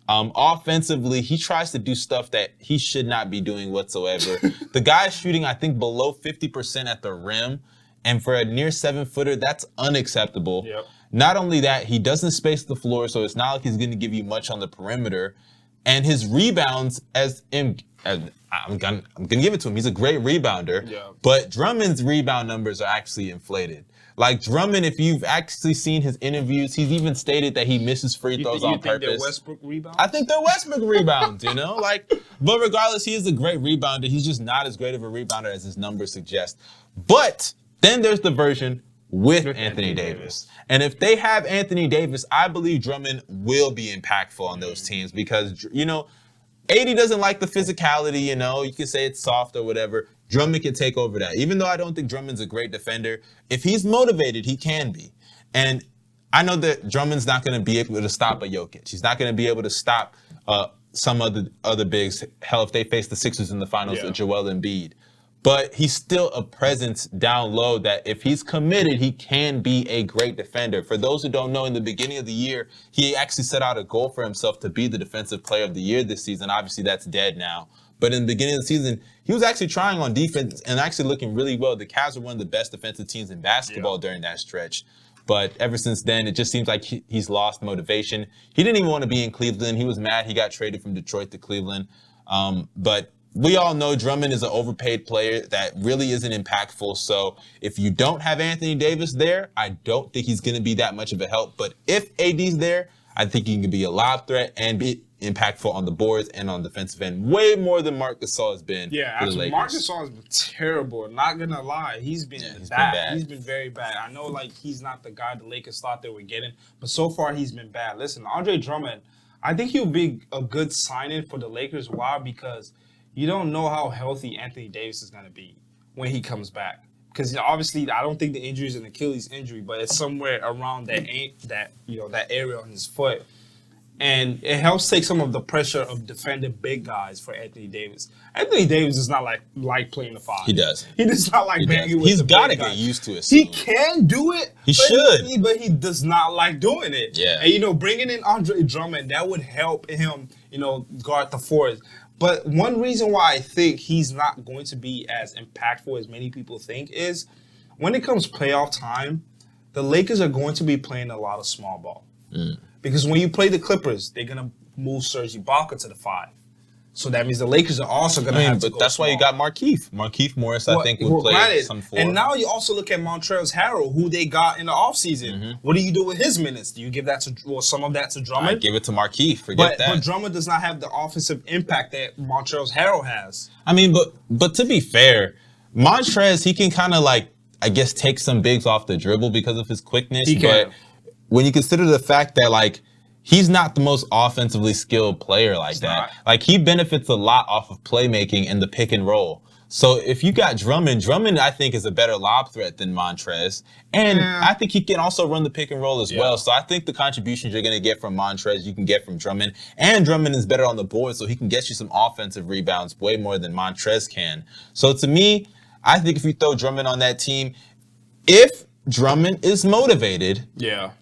Offensively, he tries to do stuff that he should not be doing whatsoever. The guy's shooting, I think, below 50% at the rim. And for a near 7-footer, that's unacceptable. Yep. Not only that, he doesn't space the floor, so it's not like he's going to give you much on the perimeter. And his rebounds, I'm gonna give it to him. He's a great rebounder. Yeah. But Drummond's rebound numbers are actually inflated. Like Drummond, if you've actually seen his interviews, he's even stated that he misses free throws on purpose. You think they're Westbrook rebounds? I think they're Westbrook rebounds, But regardless, he is a great rebounder. He's just not as great of a rebounder as his numbers suggest. But then there's the version with Anthony Davis. And if they have Anthony Davis, I believe Drummond will be impactful on those teams because, AD doesn't like the physicality, you can say it's soft or whatever. Drummond can take over that. Even though I don't think Drummond's a great defender, if he's motivated, he can be. And I know that Drummond's not going to be able to stop a Jokic. He's not going to be able to stop some other bigs. Hell, if they face the Sixers in the finals with Joel Embiid. But he's still a presence down low that if he's committed, he can be a great defender. For those who don't know, in the beginning of the year, he actually set out a goal for himself to be the defensive player of the year this season. Obviously, that's dead now. But in the beginning of the season, he was actually trying on defense and actually looking really well. The Cavs were one of the best defensive teams in basketball during that stretch. But ever since then, it just seems like he's lost motivation. He didn't even want to be in Cleveland. He was mad he got traded from Detroit to Cleveland. But we all know Drummond is an overpaid player that really isn't impactful. So if you don't have Anthony Davis there, I don't think he's going to be that much of a help. But if AD's there, I think he can be a lob threat and be impactful on the boards and on the defensive end, way more than Marc Gasol has been. Yeah, actually, Marc Gasol has been terrible. Not gonna lie, he's been bad. He's been very bad. I know, he's not the guy the Lakers thought they were getting, but so far he's been bad. Listen, Andre Drummond, I think he'll be a good sign-in for the Lakers. Why? Because you don't know how healthy Anthony Davis is gonna be when he comes back. Because obviously, I don't think the injury is an Achilles injury, but it's somewhere around that area on his foot. And it helps take some of the pressure of defending big guys for Anthony Davis. Anthony Davis does not like playing the five. He does. He does not like banging with He's the got to big get guys. used to it. He can do it. He should. But he does not like doing it. Yeah. And, bringing in Andre Drummond, that would help him, guard the fours. But one reason why I think he's not going to be as impactful as many people think is when it comes playoff time, the Lakers are going to be playing a lot of small ball. Because when you play the Clippers, they're going to move Serge Ibaka to the 5. So that means the Lakers are also going to have to go that's small. why you got Markieff Morris, I think, would play some 4. And now you also look at Montrezl Harrell, who they got in the offseason. What do you do with his minutes? Do you give that some of that to Drummond? I give it to Markieff. Forget that. But Drummond does not have the offensive impact that Montrezl Harrell has. I mean, but to be fair, Montrez, he can kind of like, I guess, take some bigs off the dribble because of his quickness. He can. But when you consider the fact that, like, he's not the most offensively skilled player like that. Not. Like, he benefits a lot off of playmaking and the pick and roll. So if you got Drummond, I think is a better lob threat than Montrez. And I think he can also run the pick and roll as well. So I think the contributions you're going to get from Montrez, you can get from Drummond. And Drummond is better on the board, so he can get you some offensive rebounds way more than Montrez can. So to me, I think if you throw Drummond on that team, if Drummond is motivated,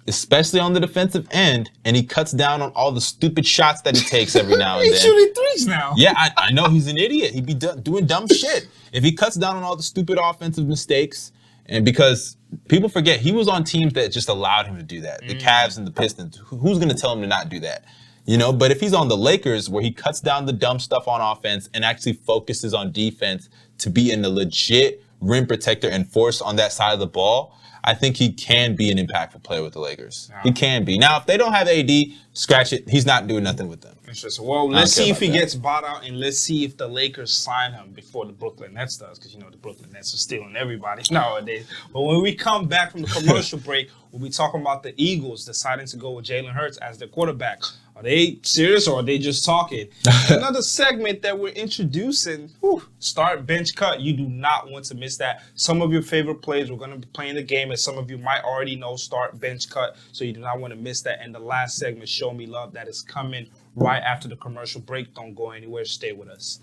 especially on the defensive end, and he cuts down on all the stupid shots that he takes every now and then. He's shooting threes now. Yeah, I know he's an idiot. He'd be doing dumb shit. If he cuts down on all the stupid offensive mistakes, and because people forget, he was on teams that just allowed him to do that. The Cavs and the Pistons. Who's going to tell him to not do that? You know, but if he's on the Lakers where he cuts down the dumb stuff on offense and actually focuses on defense to be in a legit rim protector and force on that side of the ball, I think he can be an impactful player with the Lakers. He can be. Now, if they don't have AD, scratch it. He's not doing nothing with them. Interesting. Well, let's see if he gets bought out, and let's see if the Lakers sign him before the Brooklyn Nets does, because, you know, the Brooklyn Nets are stealing everybody nowadays. But when we come back from the commercial break, we'll be talking about the Eagles deciding to go with Jalen Hurts as their quarterback. Are they serious or are they just talking? Another segment that we're introducing, start, bench, cut. You do not want to miss that. Some of your favorite plays, we're going to be playing the game, and some of you might already know start, bench, cut, so you do not want to miss that. And the last segment, Show Me Love, that is coming right after the commercial break. Don't go anywhere. Stay with us.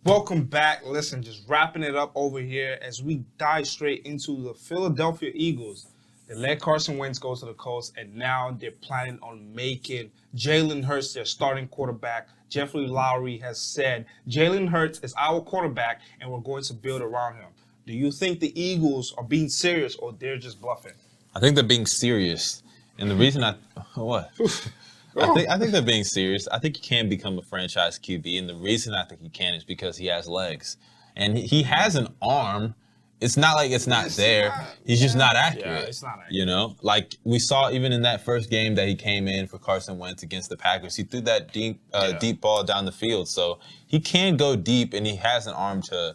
Welcome back. Listen, just wrapping it up over here as we dive straight into the Philadelphia Eagles. They let Carson Wentz go to the Colts, and now they're planning on making Jalen Hurts their starting quarterback. Jeffrey Lowry has said, Jalen Hurts is our quarterback, and we're going to build around him. Do you think the Eagles are being serious or they're just bluffing? I think they're being serious. And the reason I think they're being serious. I think he can become a franchise QB, and the reason I think he can is because he has legs. And he has an arm. It's not like it's not there. He's just not accurate. Yeah, it's not accurate. You know? Like we saw even in that first game that he came in for Carson Wentz against the Packers, he threw that deep ball down the field. So he can go deep, and he has an arm to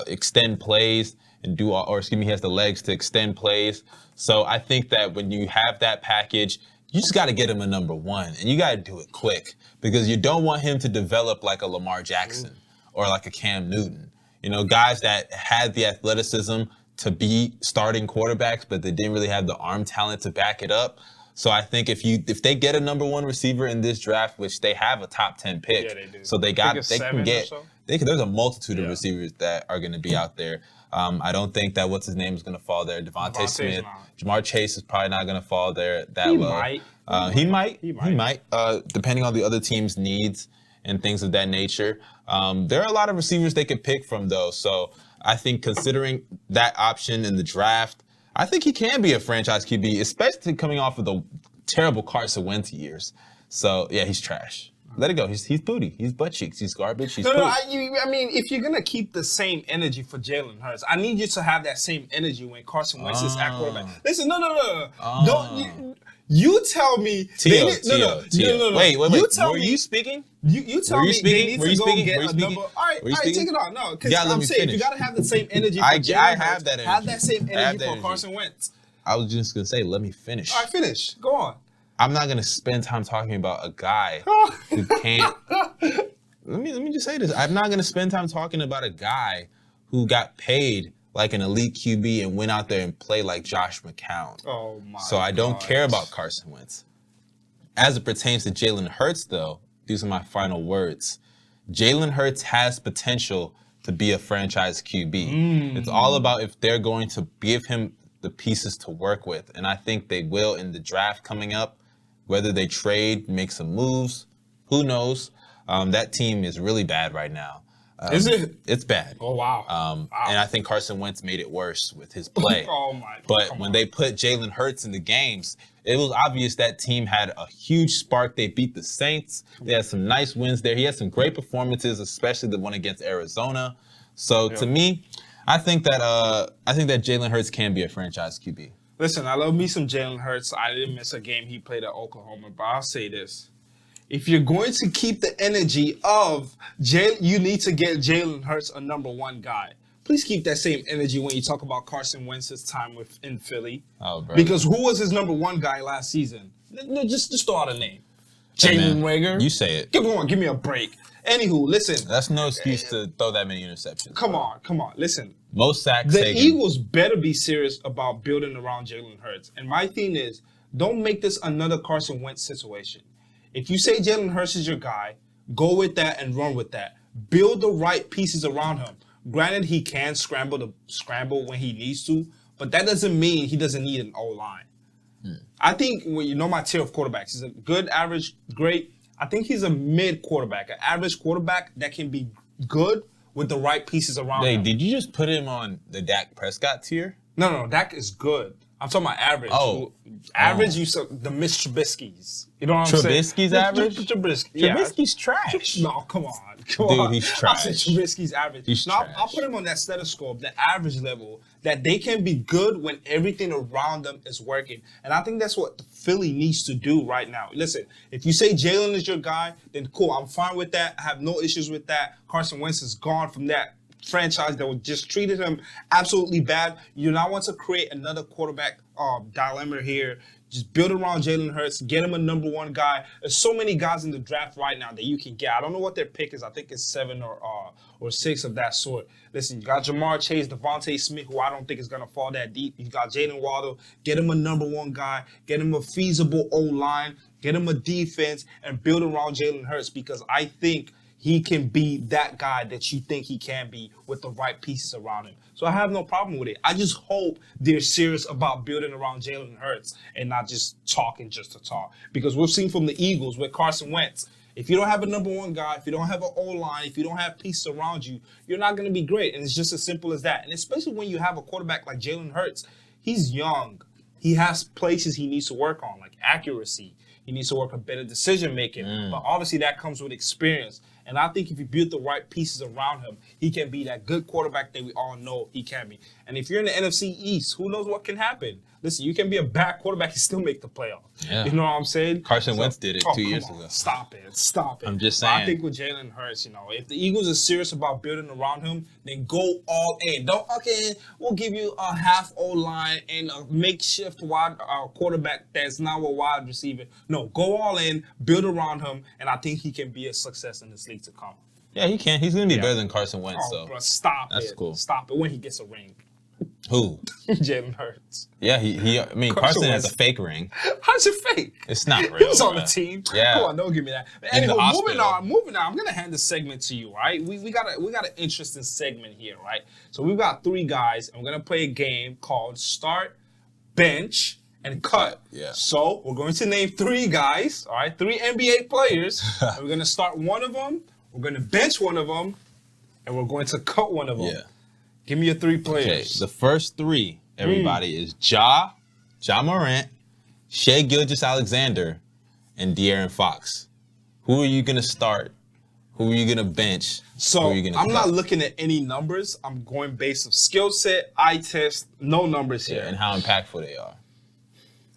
extend plays and he has the legs to extend plays. So I think that when you have that package, you just got to get him a number one, and you got to do it quick because you don't want him to develop like a Lamar Jackson or like a Cam Newton. You know, guys that had the athleticism to be starting quarterbacks, but they didn't really have the arm talent to back it up. So I think if they get a number one receiver in this draft, which they have a top 10 pick, they do. so there's a multitude of receivers that are going to be out there. I don't think that what's his name is going to fall there. Devontae Smith, Jamar Chase is probably not going to fall there that low. He might, depending on the other team's needs and things of that nature. There are a lot of receivers they could pick from, though. So I think considering that option in the draft, I think he can be a franchise QB, especially coming off of the terrible Carson Wentz years. So, yeah, he's trash. Let it go. He's booty. He's butt cheeks. He's garbage. He's I mean, if you're going to keep the same energy for Jalen Hurts, I need you to have that same energy when Carson Wentz is at quarterback. Listen, no. You tell me. Tio. Wait. Were you speaking? You tell me they need to go get a number. All right, take it out. No, because I'm saying you got to have the same energy for Jalen Hurts. Have that same energy for Carson Wentz. I was just going to say, let me finish. All right, finish. Go on. I'm not going to spend time talking about a guy who can't. Let me just say this. I'm not going to spend time talking about a guy who got paid like an elite QB and went out there and played like Josh McCown. Oh, my So I don't care about Carson Wentz. As it pertains to Jalen Hurts, though, these are my final words. Jalen Hurts has potential to be a franchise QB. It's all about if they're going to give him the pieces to work with. And I think they will in the draft coming up. Whether they trade, make some moves, who knows? That team is really bad right now. Is it? It's bad. Oh, wow. And I think Carson Wentz made it worse with his play. But when they put Jalen Hurts in the games, it was obvious that team had a huge spark. They beat the Saints. They had some nice wins there. He had some great performances, especially the one against Arizona. So to me, I think that Jalen Hurts can be a franchise QB. Listen, I love me some Jalen Hurts. I didn't miss a game he played at Oklahoma, but I'll say this. if you're going to keep the energy of Jalen, you need to get Jalen Hurts a number one guy. Please keep that same energy when you talk about Carson Wentz's time in Philly. Oh, bro. Because who was his number one guy last season? No, just throw out a name. Jalen Rager. You say it. Come on, give me a break. Anywho, listen. That's no excuse to throw that many interceptions. Come on. Listen. Most sacks The taken. Eagles better be serious about building around Jalen Hurts. And my thing is, don't make this another Carson Wentz situation. If you say Jalen Hurts is your guy, go with that and run with that. Build the right pieces around him. Granted, he can scramble when he needs to, but that doesn't mean he doesn't need an O-line. I think, well, you know my tier of quarterbacks. He's a good, average, great. I think he's a mid quarterback, an average quarterback that can be good with the right pieces around him. Did you just put him on the Dak Prescott tier? No, Dak is good. I'm talking about average. Average, you saw the Mitch Trubisky's. You know what I'm saying? Trubisky's average? Trubisky's trash. No, come on. Dude, he's trash. I said Trubisky's average. He's trash. I'll put him on that stethoscope, the average level, that they can be good when everything around them is working. And I think that's what Philly needs to do right now. Listen, if you say Jalen is your guy, then cool. I'm fine with that. I have no issues with that. Carson Wentz is gone from that franchise that just treated him absolutely bad. You now want to create another quarterback dilemma here. Just build around Jalen Hurts. Get him a number one guy. There's so many guys in the draft right now that you can get. I don't know what their pick is. I think it's 7 or 6 of that sort. Listen, you got Jamar Chase, Devontae Smith, who I don't think is going to fall that deep. You got Jalen Waddle. Get him a number one guy. Get him a feasible O-line. Get him a defense and build around Jalen Hurts, because I think he can be that guy that you think he can be with the right pieces around him. So I have no problem with it. I just hope they're serious about building around Jalen Hurts and not just talking just to talk. Because we've seen from the Eagles with Carson Wentz, if you don't have a number one guy, if you don't have an O-line, if you don't have pieces around you, you're not going to be great. And it's just as simple as that. And especially when you have a quarterback like Jalen Hurts, he's young. He has places he needs to work on, like accuracy. He needs to work on better decision-making. But obviously that comes with experience. And I think if you build the right pieces around him, he can be that good quarterback that we all know he can be. And if you're in the NFC East, who knows what can happen? Listen, you can be a bad quarterback and still make the playoffs. Yeah. You know what I'm saying? Carson Wentz did it 2 years ago. Stop it. I'm just But saying. I think with Jalen Hurts, if the Eagles are serious about building around him, then go all in. Don't, we'll give you a half O-line and a makeshift quarterback that's now a wide receiver. No, go all in, build around him, and I think he can be a success in this league to come. Yeah, he can. He's going to be better than Carson Wentz, though. Bro, stop That's it. cool. Stop it when he gets a ring. Who? Jalen Hurts. Yeah, Carson has a fake ring. How's it fake? It's not real. He was on the man. team. Yeah. Come on, don't give me that. But In the anyway, hospital. moving on. I'm gonna hand the segment to you, right? We got an interesting segment here, right? So we've got 3 guys, and we're gonna play a game called Start, Bench, and Cut. Yeah. So we're going to name 3 guys, all right? 3 NBA players. And we're gonna start one of them. We're gonna bench one of them, and we're going to cut one of them. Yeah. Give me your 3 Okay, players. the first 3, everybody, is Ja Morant, Shai Gilgeous-Alexander, and De'Aaron Fox. Who are you going to start? Who are you going to bench? So Who are you gonna I'm cut? not looking at any numbers. I'm going based on skill set, eye test, no numbers here. Yeah, and how impactful they are.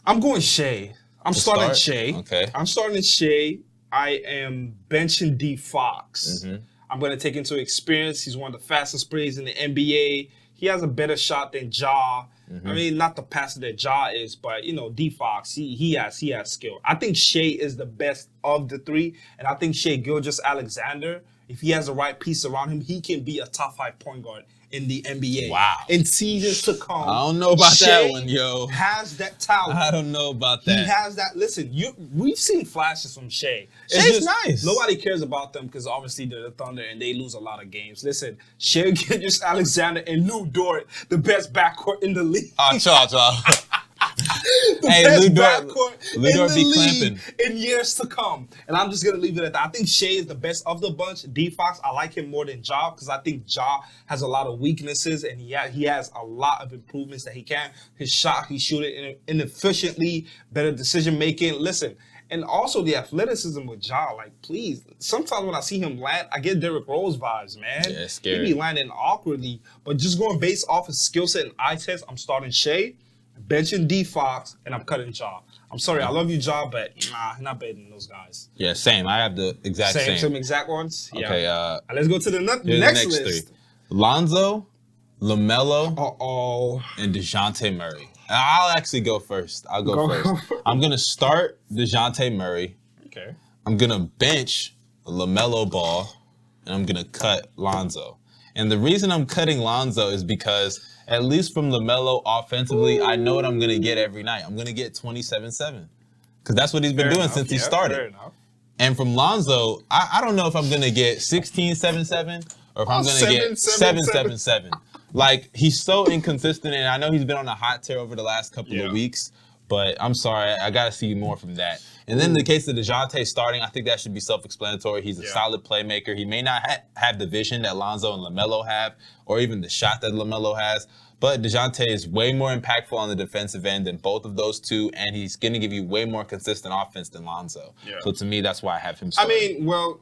I'm going Shai. I'm starting Shai. Okay. I'm starting Shai. I am benching D Fox. Mm-hmm. I'm going to take into experience. He's one of the fastest players in the NBA. He has a better shot than Ja. Mm-hmm. I mean, not the passer that Ja is, but D Fox, he has skill. I think Shai is the best of the 3, and I think Shai Gilgeous-Alexander, if he has the right piece around him, he can be a top 5 point guard in the NBA. Wow. In seasons to come. I don't know about Shai that one, yo. has that talent. I don't know about that. He has that. Listen, we've seen flashes from Shai. Shai's nice. Nobody cares about them because obviously they're the Thunder and they lose a lot of games. Listen, Shai Gilgeous-Alexander and Lou Dort, the best backcourt in the league. Chill. Hey, Lou Dort be clamping. in years to come. And I'm just going to leave it at that. I think Shai is the best of the bunch. D Fox, I like him more than Ja because I think Ja has a lot of weaknesses and he has a lot of improvements that he can. His shot, he shoot it inefficiently, better decision making. Listen, and also the athleticism with Ja, like, please. Sometimes when I see him land, I get Derrick Rose vibes, man. Yeah, it's scary. He be landing awkwardly. But just going based off his skill set and eye test, I'm starting Shai, benching D Fox, and I'm cutting Ja. I'm sorry, I love you, Ja, but not better than those guys. Yeah, same. I have the exact same. Same exact ones? Yeah. Okay, Let's go to the next list. 3. Lonzo, LaMelo, and DeJounte Murray. I'll actually go first. I'll go first. I'm going to start DeJounte Murray. Okay. I'm going to bench LaMelo Ball, and I'm going to cut Lonzo. And the reason I'm cutting Lonzo is because, at least from LaMelo offensively, I know what I'm going to get every night. I'm going to get 27-7. Because that's what he's been doing since he started. Fair enough. And from Lonzo, I don't know if I'm going to get 16-7-7 or if I'm going to get 7-7-7. Like, he's so inconsistent, and I know he's been on a hot tear over the last couple of weeks, but I'm sorry, I got to see more from that. And then in the case of DeJounte starting, I think that should be self-explanatory. He's a solid playmaker. He may not have the vision that Lonzo and LaMelo have, or even the shot that LaMelo has, but DeJounte is way more impactful on the defensive end than both of those two, and he's going to give you way more consistent offense than Lonzo. Yeah. So to me, that's why I have him starting. I mean, well,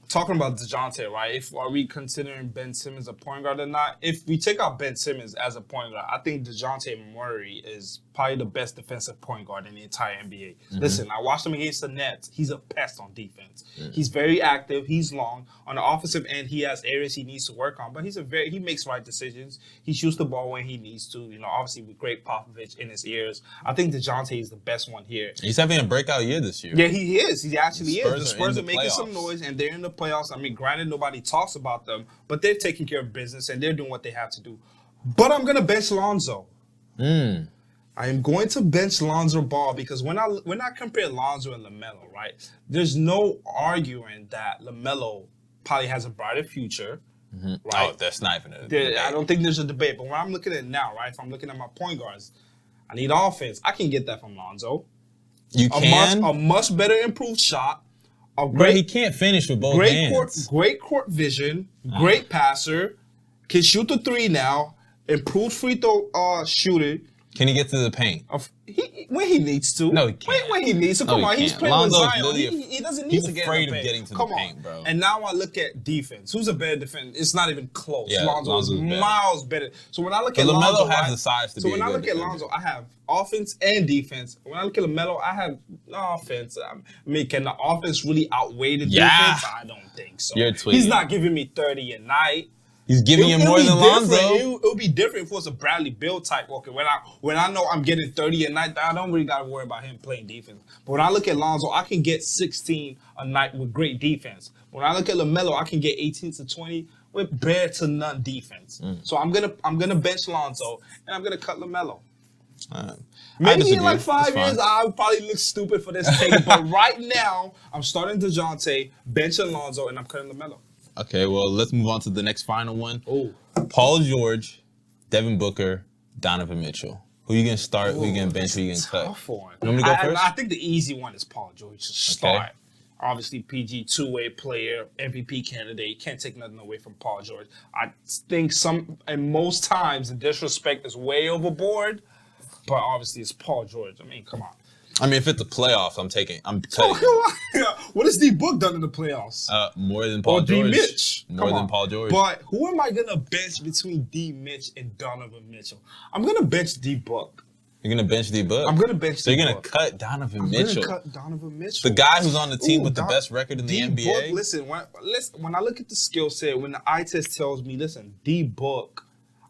talking about DeJounte, right? Are we considering Ben Simmons a point guard or not? If we take out Ben Simmons as a point guard, I think DeJounte Murray is probably the best defensive point guard in the entire NBA. Listen, I watched him against the Nets. He's a pest on defense. He's very active. He's long. On the offensive end, he has areas he needs to work on, but he makes right decisions. He shoots the ball when he needs to. You know, obviously with Greg Popovich in his ears. I think DeJounte is the best one here. He's having a breakout year this year. Yeah, he is. He actually is. The Spurs are making playoffs. some noise, and they're in the playoffs. I mean, granted, nobody talks about them, but they're taking care of business, and they're doing what they have to do. But I'm going to bench Lonzo. I am going to bench Lonzo Ball because when I compare Lonzo and LaMelo, right, there's no arguing that LaMelo probably has a brighter future. Right? Oh, that's not even a debate. I don't think there's a debate. But when I'm looking at it now, right, if I'm looking at my point guards, I need offense. I can get that from Lonzo. You can? A much better improved shot. But he can't finish with both hands. Great court vision. Great passer. Can shoot the three now. Improved free throw shooter. Can he get to the paint? When he needs to. No, he can't. When he needs to. Come on, he's playing with Zion. He doesn't need to get in the paint. He's afraid of getting to the paint, bro. And now I look at defense. Who's a better defender? It's not even close. Yeah, Lonzo is miles better. So when I look at LaMelo Lonzo, has the size to be a good when I look defender. at Lonzo, I have offense and defense. When I look at LaMelo, I have offense. I mean, can the offense really outweigh the defense? I don't think so. You're tweeting. He's not giving me 30 a night. He's giving you more than Lonzo. It'll be different if it was a Bradley Beal type. Okay, when I know I'm getting 30 a night, I don't really got to worry about him playing defense. But when I look at Lonzo, I can get 16 a night with great defense. When I look at LaMelo, I can get 18 to 20 with bare to none defense. So I'm gonna bench Lonzo and I'm gonna cut LaMelo. Maybe in like 5 years, I'll probably look stupid for this take. But right now, I'm starting DeJounte, benching Lonzo, and I'm cutting LaMelo. Okay, well, let's move on to the next final one. Oh, Paul George, Devin Booker, Donovan Mitchell. Who you gonna start? Who you gonna bench? Who you gonna cut? Tough one. You want me to go first? I think the easy one is Paul George to start. Obviously, PG, two-way player, MVP candidate. Can't take nothing away from Paul George. I think most times, the disrespect is way overboard. But obviously, it's Paul George. I mean, come on. I mean, if it's the playoffs, I'm cutting. What has D Book done in the playoffs? More than Paul George. D Mitch. More than Paul George. But who am I gonna bench between D Mitch and Donovan Mitchell? I'm gonna bench D Book. You're gonna bench D Book. I'm gonna bench. So you're gonna cut Donovan Mitchell. I'm gonna cut Donovan Mitchell. The guy who's on the team with the best record in the NBA. Listen, when I look at the skill set, when the eye test tells me, listen, D Book,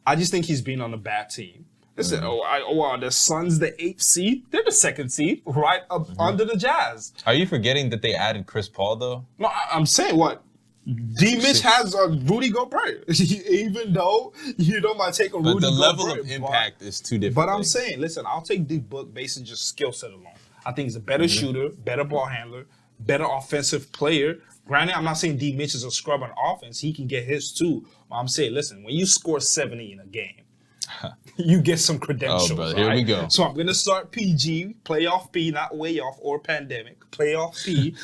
I just think he's been on a bad team. Listen, the Suns, the 8th seed. They're the 2nd seed, right up under the Jazz. Are you forgetting that they added Chris Paul, though? No, I'm saying what? D. Mitch has Rudy Gobert. Even though you don't mind taking Rudy Gobert. But the level of impact is too different. But I'm saying, listen, I'll take D Book based on just skill set alone. I think he's a better shooter, better ball handler, better offensive player. Granted, I'm not saying D. Mitch is a scrub on offense. He can get his too. But I'm saying, listen, when you score 70 in a game, you get some credentials. Oh, brother, here we go. So I'm going to start PG, playoff P, not way off or pandemic, playoff P.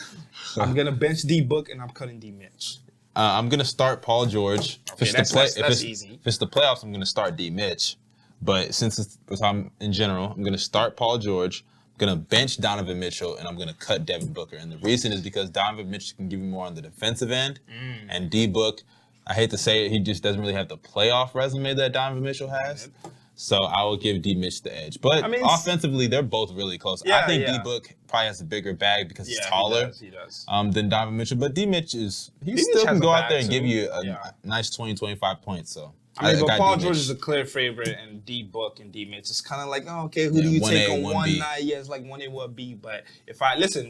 I'm going to bench D Book and I'm cutting D Mitch. I'm going to start Paul George. Okay, that's easy. If it's the playoffs, I'm going to start D Mitch. But since I'm in general, I'm going to start Paul George. I'm going to bench Donovan Mitchell, and I'm going to cut Devin Booker. And the reason is because Donovan Mitchell can give you more on the defensive end, and D Book, I hate to say it, he just doesn't really have the playoff resume that Donovan Mitchell has. So I will give D Mitch the edge. But offensively, they're both really close. I think D Book probably has a bigger bag because he's taller he does. Than Donovan Mitchell. But D Mitch still can go out there and give you a nice 20, 25 points. So but Paul George is a clear favorite, and D Book and D Mitch is kind of like, who do you take on 1-9? Yeah, it's like 1A, 1B. But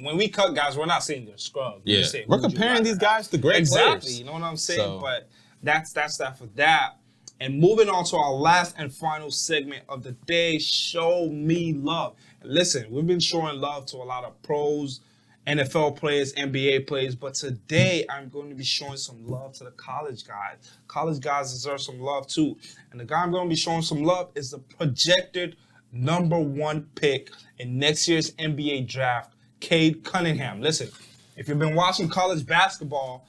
when we cut guys, we're not saying they're scrubs. Yeah, we're comparing these guys to great players. You know what I'm saying? So, but that's that for that. And moving on to our last and final segment of the day, Show Me Love. Listen, we've been showing love to a lot of pros, NFL players, NBA players, but today I'm going to be showing some love to the college guys. College guys deserve some love too. And the guy I'm going to be showing some love is the projected #1 pick in next year's NBA draft, Cade Cunningham. Listen, if you've been watching college basketball,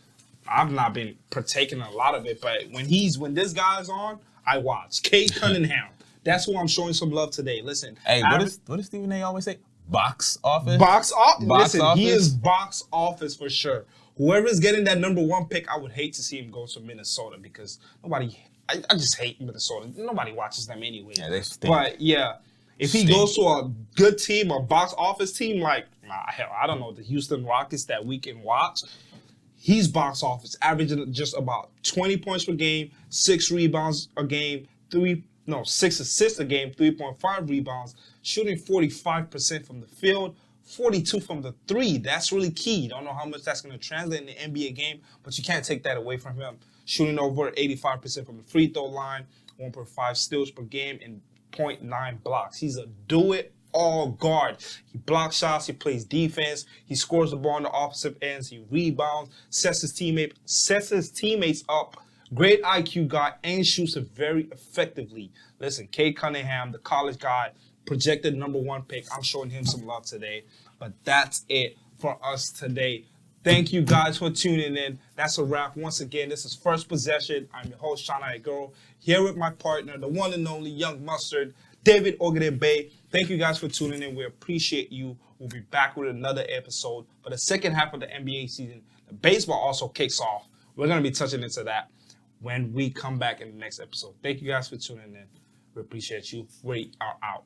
I've not been partaking in a lot of it, but when this guy's on, I watch. Cade Cunningham. That's who I'm showing some love today. Listen. Hey, what does Stephen A. always say? Box office? Box office. He is box office for sure. Whoever's getting that #1 pick, I would hate to see him go to Minnesota because I just hate Minnesota. Nobody watches them anyway. Yeah, they stink. But yeah, if he goes to a good team, a box office team like, I don't know, the Houston Rockets that we can watch, he's box office, averaging just about 20 points per game, 6 rebounds a game, 6 assists a game, 3.5 rebounds, shooting 45% from the field, 42 from the 3. That's really key. You don't know how much that's going to translate in the NBA game, but you can't take that away from him. Shooting over 85% from the free throw line, 1.5 steals per game, and 0.9 blocks. He's a do-it-all guard. He blocks shots, he plays defense, he scores the ball on the opposite ends, he rebounds, sets his teammates up. Great IQ guy and shoots it very effectively. Listen, Cade Cunningham, the college guy, projected #1 pick. I'm showing him some love today. But that's it for us today. Thank you guys for tuning in. That's a wrap. Once again, this is First Possession. I'm your host, Johno, here with my partner, the one and only Young Mustard, David Ogden Bay. Thank you guys for tuning in. We appreciate you. We'll be back with another episode. For the second half of the NBA season, the baseball also kicks off. We're going to be touching into that when we come back in the next episode. Thank you guys for tuning in. We appreciate you. We are out.